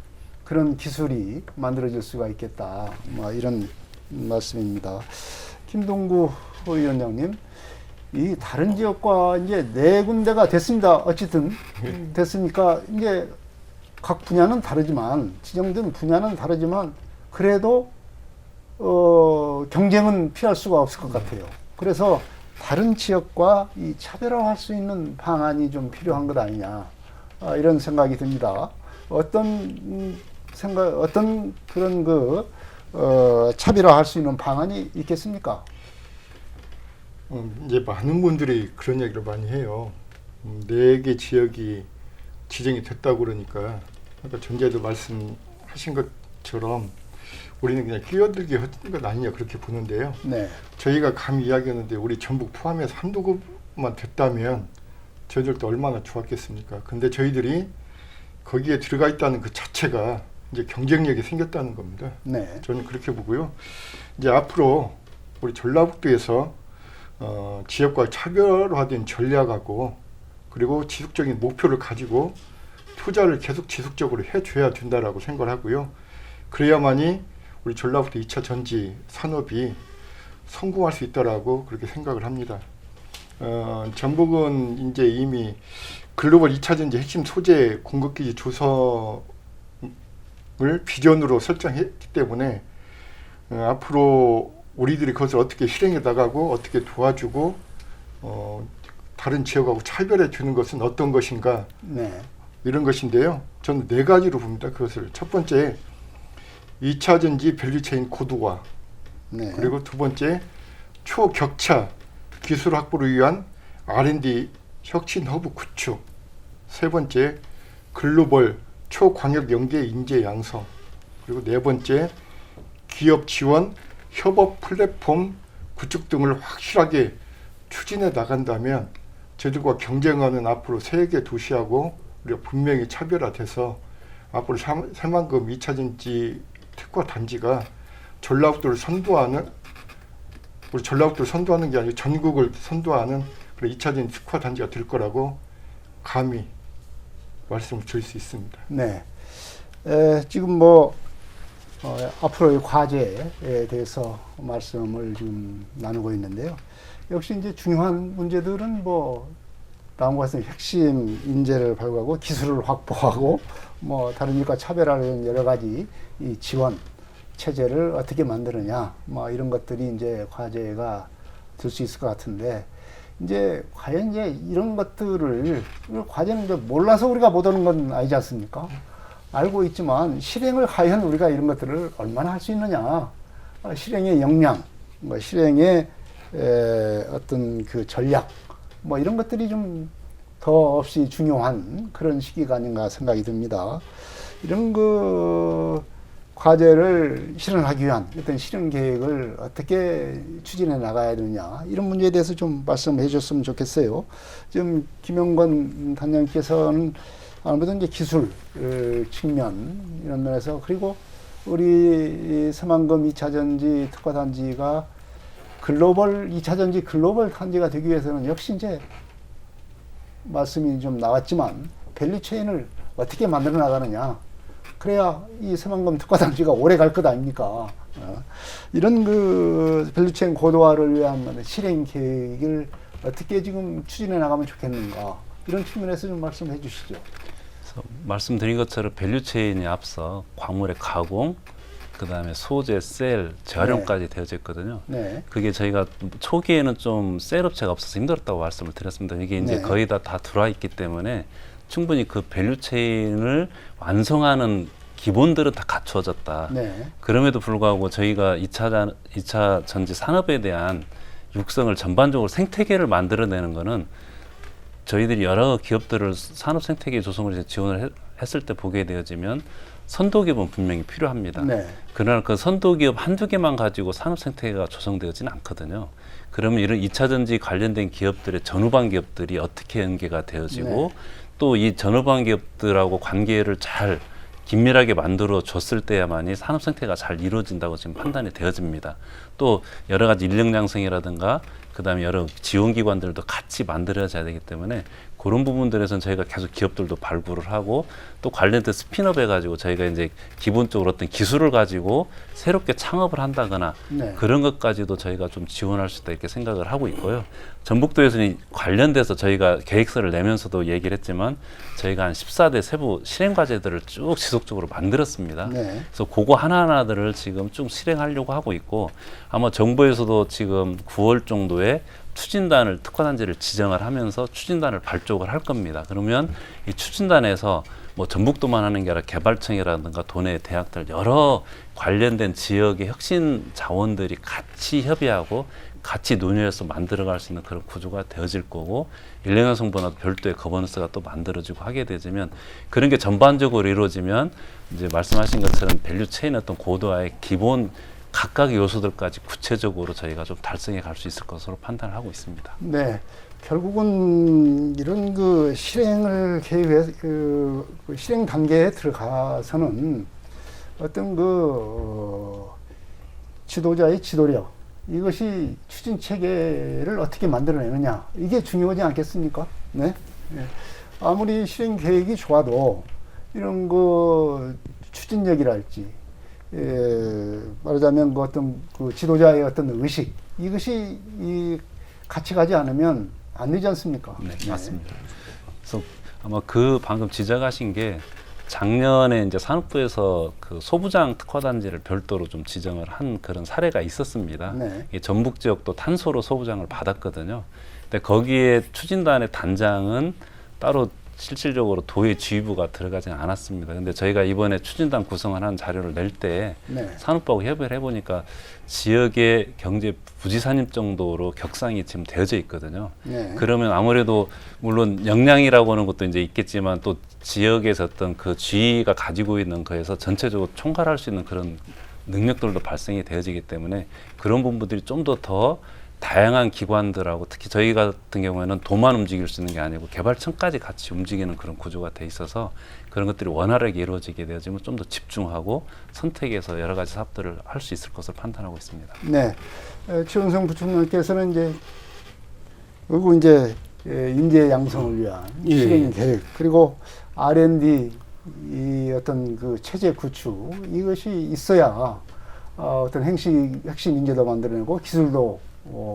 Speaker 1: 그런 기술이 만들어질 수가 있겠다. 뭐 이런 말씀입니다. 김동구 위원장님, 이 다른 지역과 이제 4군데가 됐습니다. 어쨌든 됐으니까 이제 각 분야는 다르지만 지정된 분야는 다르지만 그래도 경쟁은 피할 수가 없을 것 같아요. 그래서 다른 지역과 이 차별화할 수 있는 방안이 좀 필요한 것 아니냐, 이런 생각이 듭니다. 어떤 그런 차별화할 수 있는 방안이 있겠습니까?
Speaker 2: 이제 많은 분들이 그런 얘기를 많이 해요. 4개 지역이 지정이 됐다고 그러니까 아까 전제도 말씀하신 것처럼 우리는 그냥 끼어들기 하는 것 아니냐 그렇게 보는데요.
Speaker 1: 네.
Speaker 2: 저희가 감히 이야기하는데 우리 전북 포함해서 한두 곳만 됐다면 저희들도 얼마나 좋았겠습니까? 근데 저희들이 거기에 들어가 있다는 그 자체가 이제 경쟁력이 생겼다는 겁니다.
Speaker 1: 네.
Speaker 2: 저는 그렇게 보고요. 이제 앞으로 우리 전라북도에서 지역과 차별화된 전략하고 그리고 지속적인 목표를 가지고 투자를 계속 지속적으로 해줘야 된다라고 생각을 하고요. 그래야만이 우리 전라북도 2차 전지 산업이 성공할 수 있다라고 그렇게 생각을 합니다. 전북은 이제 이미 글로벌 2차 전지 핵심 소재 공급기지 조성을 비전으로 설정했기 때문에 앞으로 우리들이 그것을 어떻게 실행해 나가고 어떻게 도와주고 다른 지역하고 차별해 주는 것은 어떤 것인가,
Speaker 1: 네.
Speaker 2: 이런 것인데요. 저는 4가지로 봅니다. 그것을 첫 번째 2차 전지 밸류체인 고도화,
Speaker 1: 네.
Speaker 2: 그리고 두 번째 초격차 기술 확보를 위한 R&D 혁신 허브 구축, 세 번째 글로벌 초광역 연계 인재 양성, 그리고 네 번째 기업 지원 협업 플랫폼 구축 등을 확실하게 추진해 나간다면 저희들과 경쟁하는 앞으로 세계 도시하고 우리가 분명히 차별화돼서 앞으로 새만금 2차 전지 특화 단지가 전라북도를 선도하는, 우리 전라북도를 선도하는 게 아니고 전국을 선도하는 그런 2차 전지 특화 단지가 될 거라고 감히 말씀을 드릴 수 있습니다.
Speaker 1: 네. 지금 앞으로의 과제에 대해서 말씀을 지금 나누고 있는데요. 역시 이제 중요한 문제들은 다음과 같은 핵심 인재를 발굴하고 기술을 확보하고 다른 일과 차별화하는 여러 가지 이 지원 체제를 어떻게 만드느냐, 이런 것들이 이제 과제가 될 수 있을 것 같은데, 이제 과연 이제 이런 것들을 과제는 이제 몰라서 우리가 못 하는 건 아니지 않습니까? 알고 있지만 실행을 과연 우리가 이런 것들을 얼마나 할 수 있느냐, 실행의 역량, 실행의 어떤 그 전략, 이런 것들이 좀 더 없이 중요한 그런 시기가 아닌가 생각이 듭니다. 이런 과제를 실현하기 위한 어떤 실현 계획을 어떻게 추진해 나가야 되느냐, 이런 문제에 대해서 좀 말씀해 주셨으면 좋겠어요. 지금 김영건 단장께서는 아무래도 이제 기술 측면 이런 면에서 그리고 우리 새만금 2차 전지 특화 단지가 글로벌 2차 전지 글로벌 단지가 되기 위해서는 역시 이제 말씀이 좀 나왔지만 밸류 체인을 어떻게 만들어 나가느냐. 그래야 이 새만금 특화 단지가 오래 갈 것 아닙니까? 이런 그 밸류 체인 고도화를 위한 실행 계획을 어떻게 지금 추진해 나가면 좋겠는가. 이런 측면에서 좀 말씀해 주시죠.
Speaker 3: 그래서 말씀드린 것처럼 밸류체인에 앞서 광물의 가공, 그 다음에 소재, 셀, 재활용까지 되어져 있거든요.
Speaker 1: 네.
Speaker 3: 그게 저희가 초기에는 좀 셀 업체가 없어서 힘들었다고 말씀을 드렸습니다. 이게 이제
Speaker 1: 네.
Speaker 3: 거의 다 들어와 있기 때문에 충분히 그 밸류체인을 완성하는 기본들은 다 갖추어졌다.
Speaker 1: 네.
Speaker 3: 그럼에도 불구하고 저희가 2차 전지 산업에 대한 육성을 전반적으로 생태계를 만들어내는 거는 저희들이 여러 기업들을 산업 생태계 조성을 이제 지원을 했을 때 보게 되어지면 선도기업은 분명히 필요합니다.
Speaker 1: 네.
Speaker 3: 그러나 그 선도기업 한두 개만 가지고 산업 생태계가 조성되어지는 않거든요. 그러면 이런 2차 전지 관련된 기업들의 전후반 기업들이 어떻게 연계가 되어지고
Speaker 1: 네.
Speaker 3: 또 이 전후반 기업들하고 관계를 잘 긴밀하게 만들어 줬을 때야만이 산업 생태가 잘 이루어진다고 지금 판단이 되어집니다. 또 여러 가지 인력 양성이라든가 그다음에 여러 지원기관들도 같이 만들어져야 되기 때문에 그런 부분들에서는 저희가 계속 기업들도 발굴을 하고 또 관련된 스핀업 해가지고 저희가 이제 기본적으로 어떤 기술을 가지고 새롭게 창업을 한다거나
Speaker 1: 네.
Speaker 3: 그런 것까지도 저희가 좀 지원할 수 있다 이렇게 생각을 하고 있고요. 전북도에서는 관련돼서 저희가 계획서를 내면서도 얘기를 했지만 저희가 한 14대 세부 실행 과제들을 쭉 지속적으로 만들었습니다.
Speaker 1: 네.
Speaker 3: 그래서 그거 하나하나들을 지금 쭉 실행하려고 하고 있고 아마 정부에서도 지금 9월 정도에 추진단을 특화단지를 지정을 하면서 추진단을 발족을 할 겁니다. 그러면 이 추진단에서 뭐 전북도만 하는 게 아니라 개발청이라든가 도내 대학들 여러 관련된 지역의 혁신 자원들이 같이 협의하고 같이 논의해서 만들어갈 수 있는 그런 구조가 되어질 거고 인력양성분야도 별도의 거버넌스가 또 만들어지고 하게 되면 그런 게 전반적으로 이루어지면 이제 말씀하신 것처럼 밸류 체인의 어떤 고도화의 기본 각각의 요소들까지 구체적으로 저희가 좀 달성해 갈 수 있을 것으로 판단을 하고 있습니다.
Speaker 1: 네. 결국은 이런 그 실행을 계획해 그 실행 단계에 들어가서는 어떤 지도자의 지도력 이것이 추진 체계를 어떻게 만들어내느냐 이게 중요하지 않겠습니까? 네. 네. 아무리 실행 계획이 좋아도 이런 그 추진력이랄지 말하자면 그 어떤 그 지도자의 어떤 의식 이것이 같이 가지 않으면 안 되지 않습니까?
Speaker 3: 네, 맞습니다. 그래서 아마 그 방금 지적하신 게 작년에 이제 산업부에서 그 소부장 특화단지를 별도로 좀 지정을 한 그런 사례가 있었습니다.
Speaker 1: 네.
Speaker 3: 이 전북 지역도 탄소로 소부장을 받았거든요. 근데 거기에 추진단의 단장은 따로 실질적으로 도의 지휘부가 들어가지는 않았습니다. 근데 저희가 이번에 추진단 구성을 한 자료를 낼 때
Speaker 1: 네.
Speaker 3: 산업부하고 협의를 해보니까 지역의 경제 부지산임 정도로 격상이 지금 되어져 있거든요.
Speaker 1: 네.
Speaker 3: 그러면 아무래도 물론 역량이라고 하는 것도 이제 있겠지만 또 지역에서 어떤 그 지위가 가지고 있는 거에서 전체적으로 총괄할 수 있는 그런 능력들도 발생이 되어지기 때문에 그런 부분들이 좀 더 다양한 기관들하고 특히 저희 같은 경우에는 도만 움직일 수 있는 게 아니고 개발청까지 같이 움직이는 그런 구조가 돼 있어서 그런 것들이 원활하게 이루어지게 되어지면 좀 더 집중하고 선택해서 여러 가지 사업들을 할 수 있을 것으로 판단하고 있습니다.
Speaker 1: 네. 최은성 부총장께서는 이제 그리고 이제 인재 양성을 위한
Speaker 4: 예.
Speaker 1: 실행 계획 그리고 R&D 이 어떤 그 체제 구축 이것이 있어야 어떤 핵심 인재도 만들어내고 기술도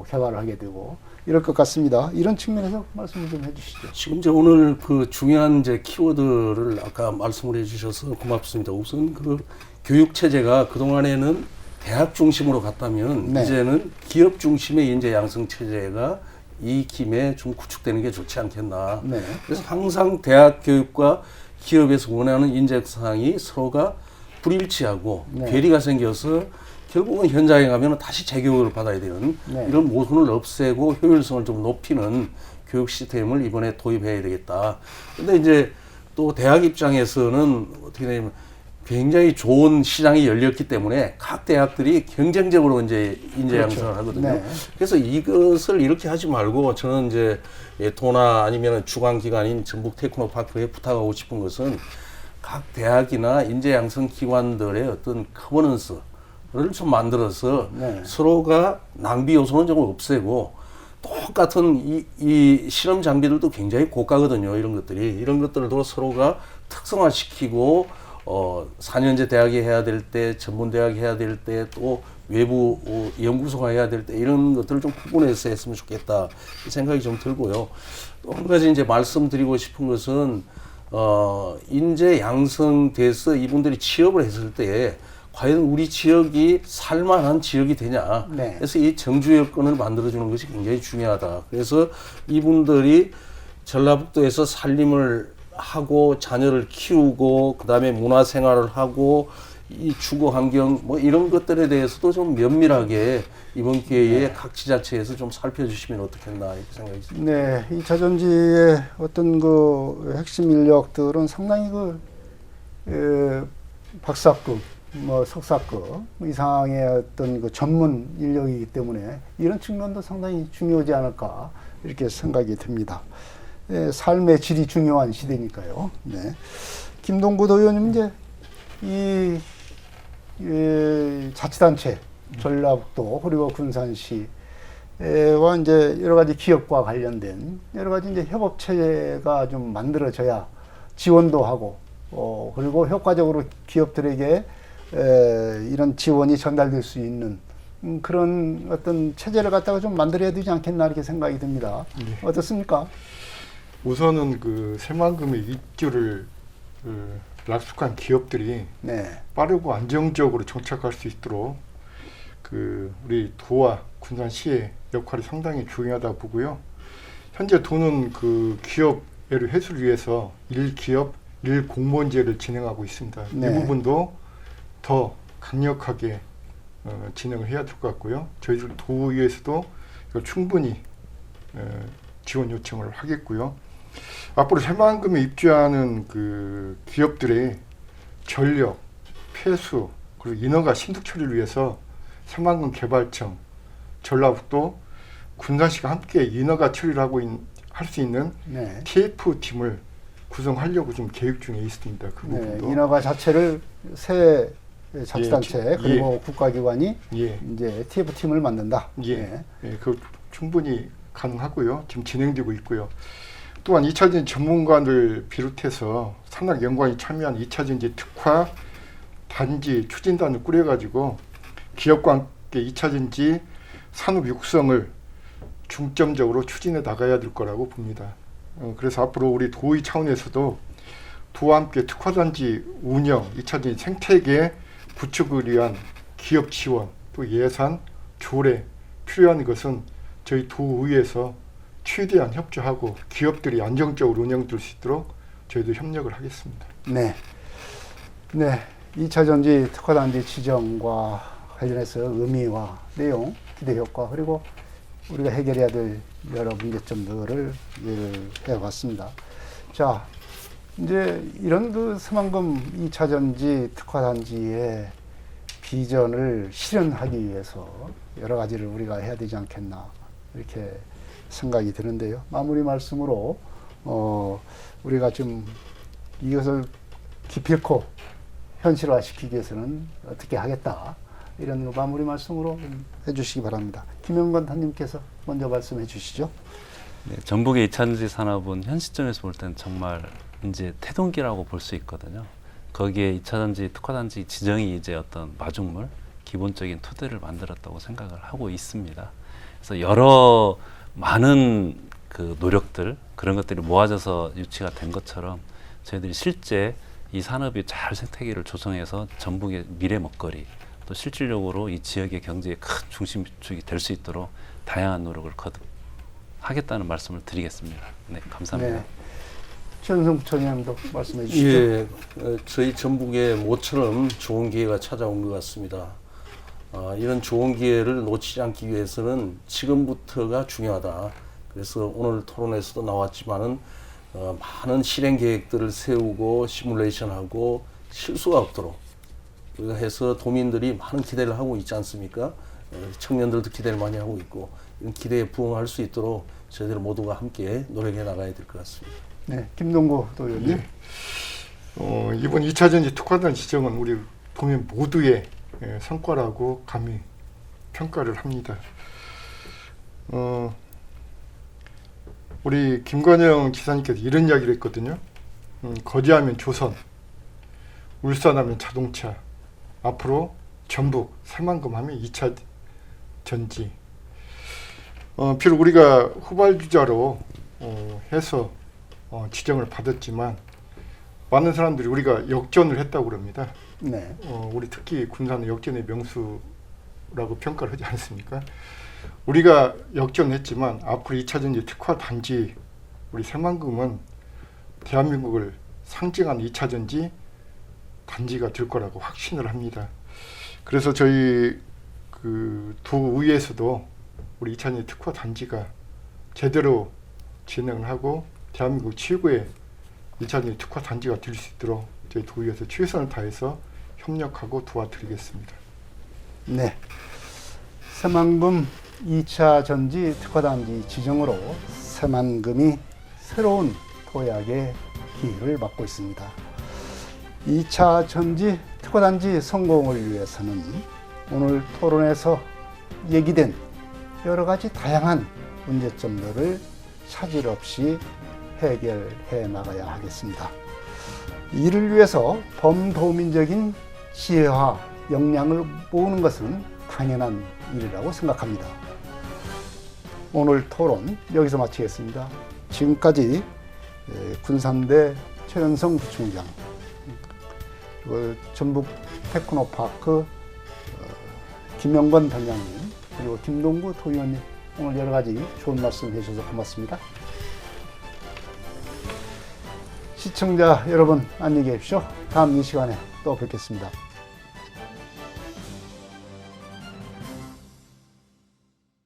Speaker 1: 개발을 하게 되고 이럴 것 같습니다. 이런 측면에서 말씀을 좀 해주시죠.
Speaker 4: 지금 이제 오늘 그 중요한 이제 키워드를 아까 말씀을 해주셔서 고맙습니다. 우선 그 교육 체제가 그 동안에는 대학 중심으로 갔다면
Speaker 1: 네.
Speaker 4: 이제는 기업 중심의 인재 양성 체제가 이 김에 좀 구축되는 게 좋지 않겠나.
Speaker 1: 네.
Speaker 4: 그래서 항상 대학 교육과 기업에서 원하는 인재 양성이 서로가 불일치하고
Speaker 1: 네.
Speaker 4: 괴리가 생겨서 결국은 현장에 가면 다시 재교육을 받아야 되는
Speaker 1: 네.
Speaker 4: 이런 모순을 없애고 효율성을 좀 높이는 교육 시스템을 이번에 도입해야 되겠다. 근데 이제 또 대학 입장에서는 어떻게 되냐면 굉장히 좋은 시장이 열렸기 때문에 각 대학들이 경쟁적으로 이제 인재 양성을 하거든요.
Speaker 1: 네.
Speaker 4: 그래서 이것을 이렇게 하지 말고 저는 이제 도나 아니면 주관기관인 전북 테크노파크에 부탁하고 싶은 것은 각 대학이나 인재 양성 기관들의 어떤 커버넌스를 좀 만들어서
Speaker 1: 네.
Speaker 4: 서로가 낭비 요소는 좀 없애고 똑같은 이 실험 장비들도 굉장히 고가거든요. 이런 것들도 서로가 특성화시키고 4년제 대학이 해야 될 때, 전문대학이 해야 될 때, 또 외부 연구소가 해야 될 때 이런 것들을 좀 구분해서 했으면 좋겠다 이 생각이 좀 들고요. 또 한 가지 이제 말씀드리고 싶은 것은 인재 양성돼서 이분들이 취업을 했을 때 과연 우리 지역이 살만한 지역이 되냐.
Speaker 1: 네.
Speaker 4: 그래서 이 정주 여건을 만들어주는 것이 굉장히 중요하다. 그래서 이분들이 전라북도에서 살림을 하고 자녀를 키우고 그다음에 문화생활을 하고 이 주거 환경 뭐 이런 것들에 대해서도 좀 면밀하게 이번 기회에 각 지자체에서 좀 살펴주시면 어떻겠나 이렇게 생각이 듭니다.
Speaker 1: 네, 이 자전지의 어떤 그 핵심 인력들은 상당히 박사급, 뭐 석사급 이상의 어떤 그 전문 인력이기 때문에 이런 측면도 상당히 중요하지 않을까 이렇게 생각이 듭니다. 네, 삶의 질이 중요한 시대니까요. 네. 김동구 의원님 이제 이 자치단체 전라북도 그리고 군산시와 이제 여러 가지 기업과 관련된 여러 가지 이제 협업 체제가 좀 만들어져야 지원도 하고 그리고 효과적으로 기업들에게 이런 지원이 전달될 수 있는 그런 어떤 체제를 갖다가 좀 만들어야 되지 않겠나 이렇게 생각이 듭니다.
Speaker 2: 네.
Speaker 1: 어떻습니까?
Speaker 2: 우선은 그 새만금의 입주를 낙숙한 기업들이
Speaker 1: 네.
Speaker 2: 빠르고 안정적으로 정착할 수 있도록 그 우리 도와 군산시의 역할이 상당히 중요하다 보고요. 현재 도는 그 기업 애로 해소를 위해서 1기업 1공무원제를 진행하고 있습니다.
Speaker 1: 네.
Speaker 2: 이 부분도 더 강력하게 진행을 해야 될 것 같고요. 저희들 도의회에서도 이걸 충분히 지원 요청을 하겠고요. 앞으로 새만금에 입주하는 그 기업들의 전력, 폐수, 그리고 인허가 신속 처리를 위해서 새만금 개발청, 전라북도, 군산시가 함께 인허가 처리를 하고 할 수 있는
Speaker 1: 네.
Speaker 2: TF 팀을 구성하려고 좀 계획 중에 있습니다. 그
Speaker 1: 네.
Speaker 2: 부분도.
Speaker 1: 인허가 자체를 새 자치단체
Speaker 2: 예,
Speaker 1: 그리고 국가기관이
Speaker 2: 예,
Speaker 1: 이제 TF팀을 만든다.
Speaker 2: 예,
Speaker 1: 네.
Speaker 2: 예, 그 충분히 가능하고요. 지금 진행되고 있고요. 또한 2차전지 전문가들 비롯해서 산학 연구원이 참여한 2차전지 특화 단지 추진단을 꾸려가지고 기업과 함께 2차전지 산업 육성을 중점적으로 추진해 나가야 될 거라고 봅니다. 그래서 앞으로 우리 도의 차원에서도 도와 함께 특화단지 운영, 2차전지 생태계 구축을 위한 기업 지원, 또 예산, 조례 필요한 것은 저희 도의회에서 최대한 협조하고 기업들이 안정적으로 운영될 수 있도록 저희도 협력을 하겠습니다.
Speaker 1: 네. 네. 2차 전지 특화단지 지정과 관련해서 의미와 내용, 기대 효과, 그리고 우리가 해결해야 될 여러 문제점들을 이해를 해봤습니다. 자, 이제 이런 그 새만금 2차 전지 특화단지의 비전을 실현하기 위해서 여러 가지를 우리가 해야 되지 않겠나, 이렇게 생각이 드는데요. 마무리 말씀으로 우리가 좀 이것을 기필코 현실화시키기 위해서는 어떻게 하겠다, 이런 마무리 말씀으로 해주시기 바랍니다. 김영건 단님께서 먼저 말씀해 주시죠.
Speaker 3: 네, 전북의 2차전지 산업은 현 시점에서 볼 때는 정말 이제 태동기라고 볼 수 있거든요. 거기에 2차전지 특화단지 지정이 이제 어떤 마중물, 기본적인 토대를 만들었다고 생각을 하고 있습니다. 그래서 여러 많은 그 노력들, 그런 것들이 모아져서 유치가 된 것처럼 저희들이 실제 이 산업이 잘 생태계를 조성해서 전북의 미래 먹거리, 또 실질적으로 이 지역의 경제의 큰 중심축이 될 수 있도록 다양한 노력을 거듭하겠다는 말씀을 드리겠습니다. 네, 감사합니다.
Speaker 1: 네. 최은성 부총장님도 말씀해 주시죠.
Speaker 4: 예, 저희 전북에 모처럼 좋은 기회가 찾아온 것 같습니다. 이런 좋은 기회를 놓치지 않기 위해서는 지금부터가 중요하다. 그래서 오늘 토론에서도 나왔지만은 많은 실행 계획들을 세우고 시뮬레이션하고 실수가 없도록 우리가 해서 도민들이 많은 기대를 하고 있지 않습니까? 청년들도 기대를 많이 하고 있고 이런 기대에 부응할 수 있도록 저희들 모두가 함께 노력해 나가야 될 것 같습니다.
Speaker 1: 네, 김동구 도의원님.
Speaker 2: 이번 2차 전지 특화단 지정은 우리 도민 모두의 성과라고 감히 평가를 합니다. 우리 김관영 지사님께서 이런 이야기를 했거든요. 거제하면 조선, 울산하면 자동차, 앞으로 전북, 새만금 하면 2차 전지. 비록 우리가 후발주자로 해서 지정을 받았지만 많은 사람들이 우리가 역전을 했다고 그럽니다.
Speaker 1: 네.
Speaker 2: 우리 특히 군산은 역전의 명수라고 평가를 하지 않습니까? 우리가 역전했지만 앞으로 2차 전지 특화 단지 우리 새만금은 대한민국을 상징하는 2차 전지 단지가 될 거라고 확신을 합니다. 그래서 저희 그 도의회에서도 우리 2차 전지 특화 단지가 제대로 진행을 하고 대한민국 최고의 2차 전지 특화 단지가 될 수 있도록 저희 도의회에서 최선을 다해서 협력하고 도와드리겠습니다.
Speaker 1: 네. 새만금 2차 전지 특화단지 지정으로 새만금이 새로운 도약의 기회를 맞고 있습니다. 2차 전지 특화단지 성공을 위해서는 오늘 토론에서 얘기된 여러 가지 다양한 문제점들을 차질 없이 해결해 나가야 하겠습니다. 이를 위해서 범도민적인 지혜와 역량을 모으는 것은 당연한 일이라고 생각합니다. 오늘 토론 여기서 마치겠습니다. 지금까지 군산대 최현성 부총장, 그리고 전북 테크노파크 김영건 단장님, 그리고 김동구 도의원님, 오늘 여러 가지 좋은 말씀 해주셔서 고맙습니다. 시청자 여러분 안녕히 계십시오. 다음 이 시간에 또 뵙겠습니다.